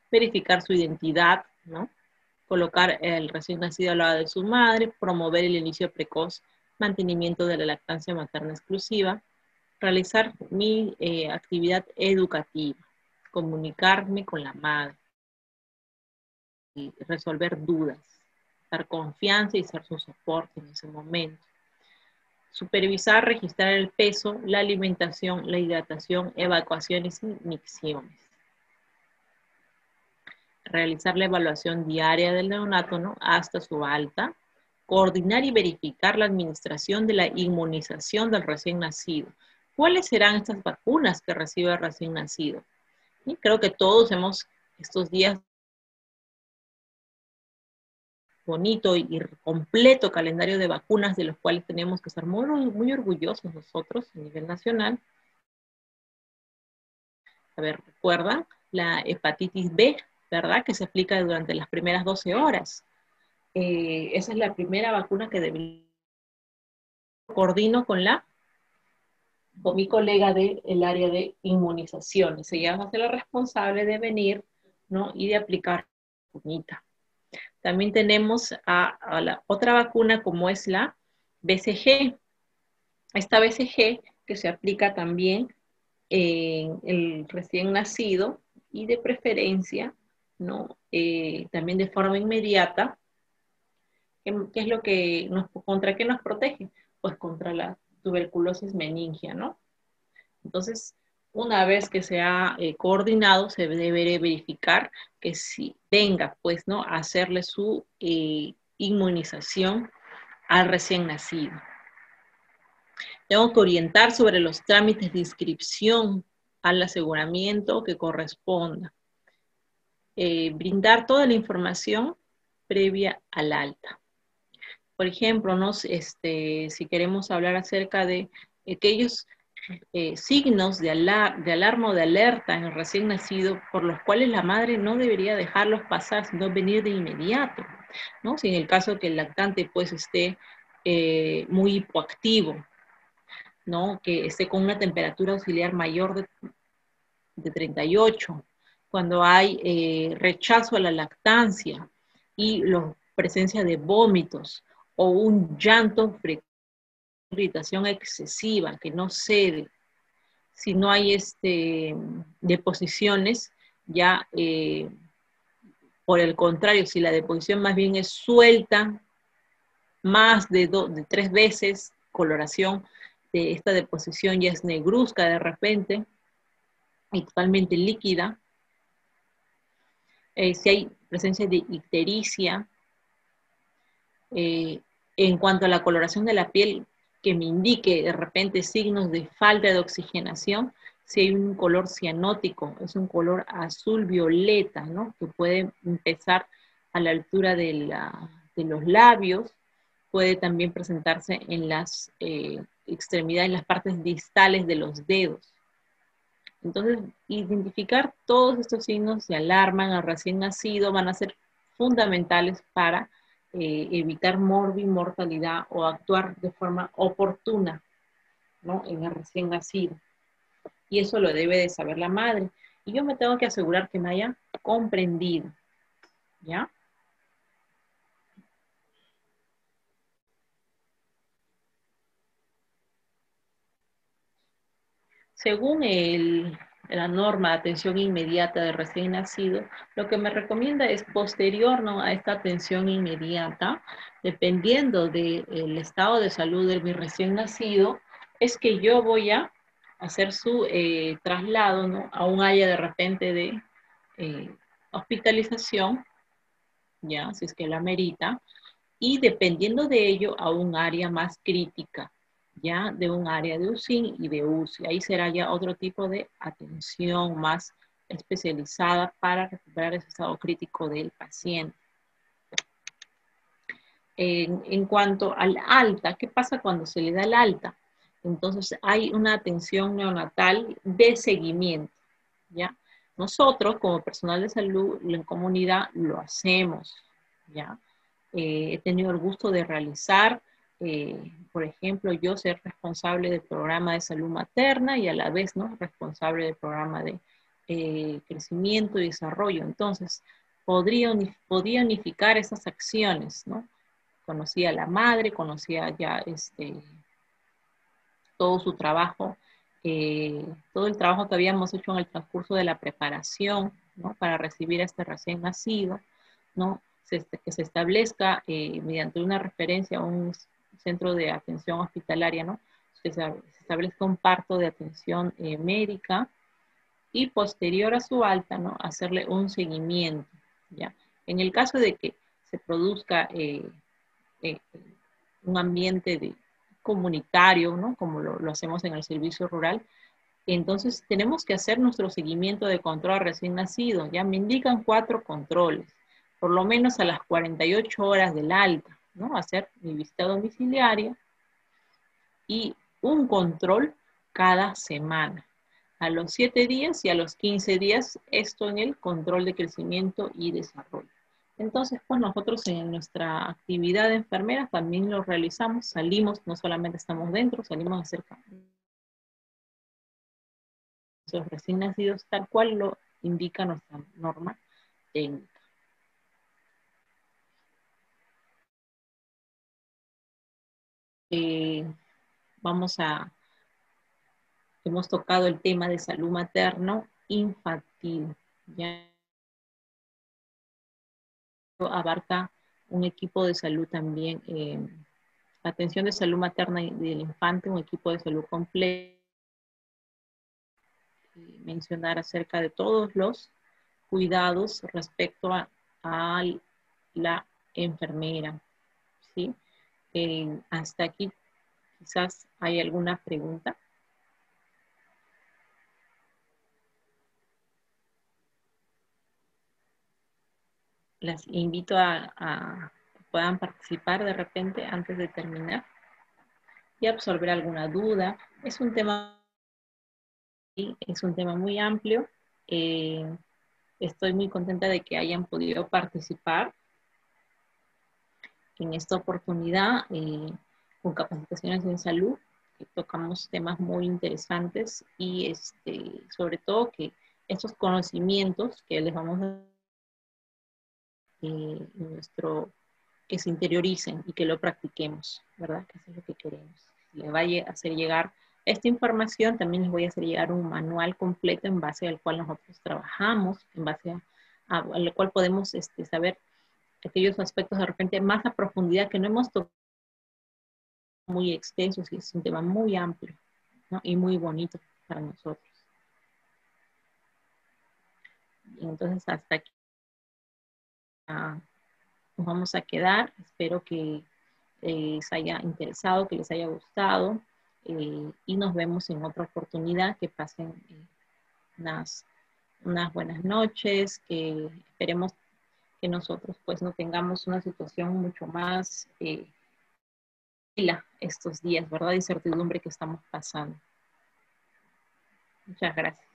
verificar su identidad, ¿no? Colocar el recién nacido al lado de su madre, promover el inicio precoz, mantenimiento de la lactancia materna exclusiva, realizar mi actividad educativa, comunicarme con la madre, y resolver dudas, dar confianza y ser su soporte en ese momento. Supervisar, registrar el peso, la alimentación, la hidratación, evacuaciones y micciones. Realizar la evaluación diaria del neonato, ¿no? Hasta su alta. Coordinar y verificar la administración de la inmunización del recién nacido. ¿Cuáles serán estas vacunas que recibe el recién nacido? Y creo que todos hemos, estos días, bonito y completo calendario de vacunas de los cuales tenemos que estar muy orgullosos nosotros a nivel nacional. A ver, recuerdan la hepatitis B, ¿verdad? Que se aplica durante las primeras 12 horas. Esa es la primera vacuna que coordino con mi colega del área de inmunizaciones. Ella va a ser la responsable de venir, ¿no? Y de aplicar la vacunita. También tenemos a la otra vacuna como es la BCG. Esta BCG que se aplica también en el recién nacido y de preferencia, ¿no? También de forma inmediata. ¿Qué es lo que contra qué nos protege? Pues contra la tuberculosis meningia, ¿no? Entonces, una vez que se ha coordinado, se debe verificar que si venga, pues, ¿no? A hacerle su inmunización al recién nacido. Tengo que orientar sobre los trámites de inscripción al aseguramiento que corresponda. Brindar toda la información previa al alta. Por ejemplo, ¿no? Si queremos hablar acerca de aquellos signos de alarma o de alerta en el recién nacido, por los cuales la madre no debería dejarlos pasar, sino venir de inmediato, ¿no? Si en el caso que el lactante pues esté muy hipoactivo, ¿no? Que esté con una temperatura auxiliar mayor de 38, cuando hay rechazo a la lactancia y presencia de vómitos o un llanto frecuente, irritación excesiva que no cede, si no hay deposiciones, ya por el contrario, si la deposición más bien es suelta, más de 3 veces, coloración de esta deposición ya es negruzca de repente y totalmente líquida. Si hay presencia de ictericia, en cuanto a la coloración de la piel, que me indique de repente signos de falta de oxigenación, si hay un color cianótico, es un color azul violeta, ¿no? Que puede empezar a la altura de los labios, puede también presentarse en las extremidades, en las partes distales de los dedos. Entonces, identificar todos estos signos de alarma al recién nacido van a ser fundamentales para evitar mortalidad o actuar de forma oportuna, ¿no? En el recién nacido. Y eso lo debe de saber la madre. Y yo me tengo que asegurar que me haya comprendido, ¿ya? Según la norma de atención inmediata del recién nacido, lo que me recomienda es posterior, ¿no?, a esta atención inmediata, dependiendo del estado de salud de mi recién nacido, es que yo voy a hacer su traslado, ¿no?, a un área de repente de hospitalización, ya, si es que la amerita, y dependiendo de ello a un área más crítica, ya, de un área de UCIN y de UCI. Ahí será ya otro tipo de atención más especializada para recuperar ese estado crítico del paciente. En cuanto al alta, ¿qué pasa cuando se le da el alta? Entonces hay una atención neonatal de seguimiento, ¿ya? Nosotros como personal de salud en comunidad lo hacemos, ¿ya? He tenido el gusto de realizar, por ejemplo, yo ser responsable del programa de salud materna y a la vez, ¿no?, responsable del programa de crecimiento y desarrollo. Entonces, podía unificar esas acciones, ¿no? Conocía a la madre, conocía ya todo su trabajo, todo el trabajo que habíamos hecho en el transcurso de la preparación, ¿no?, para recibir a este recién nacido, ¿no?, que se establezca mediante una referencia a un centro de atención hospitalaria, ¿no?, que se establezca un parto de atención médica y posterior a su alta, ¿no?, hacerle un seguimiento, ¿ya? En el caso de que se produzca un ambiente comunitario, ¿no?, como lo hacemos en el servicio rural, entonces tenemos que hacer nuestro seguimiento de control recién nacido. Ya me indican 4 controles, por lo menos a las 48 horas del alta, ¿no?, hacer mi visita domiciliaria y un control cada semana, a los 7 días y a los 15 días, esto en el control de crecimiento y desarrollo. Entonces, pues nosotros en nuestra actividad de enfermeras también lo realizamos, salimos, no solamente estamos dentro, salimos a hacer los recién nacidos tal cual lo indica nuestra norma técnica. Hemos tocado el tema de salud materno infantil, ya abarca un equipo de salud también, atención de salud materna y del infante, un equipo de salud completo. Mencionar acerca de todos los cuidados respecto a la enfermera, ¿sí? Hasta aquí quizás hay alguna pregunta. Las invito a que puedan participar de repente antes de terminar y absorber alguna duda. Es un tema muy amplio. Estoy muy contenta de que hayan podido participar en esta oportunidad con capacitaciones en salud, que tocamos temas muy interesantes y sobre todo que estos conocimientos que les vamos a que se interioricen y que lo practiquemos, ¿verdad? Que eso es lo que queremos. Les vaya a hacer llegar esta información, también les voy a hacer llegar un manual completo en base al cual nosotros trabajamos, en base al cual podemos saber aquellos aspectos de repente más a profundidad que no hemos tocado, muy extensos, y es un tema muy amplio, ¿no?, y muy bonito para nosotros. Y entonces hasta aquí nos vamos a quedar. Espero que les haya interesado, que les haya gustado, y nos vemos en otra oportunidad. Que pasen unas buenas noches, que esperemos que nosotros pues no tengamos una situación mucho más estos días, ¿verdad? Incertidumbre que estamos pasando. Muchas gracias.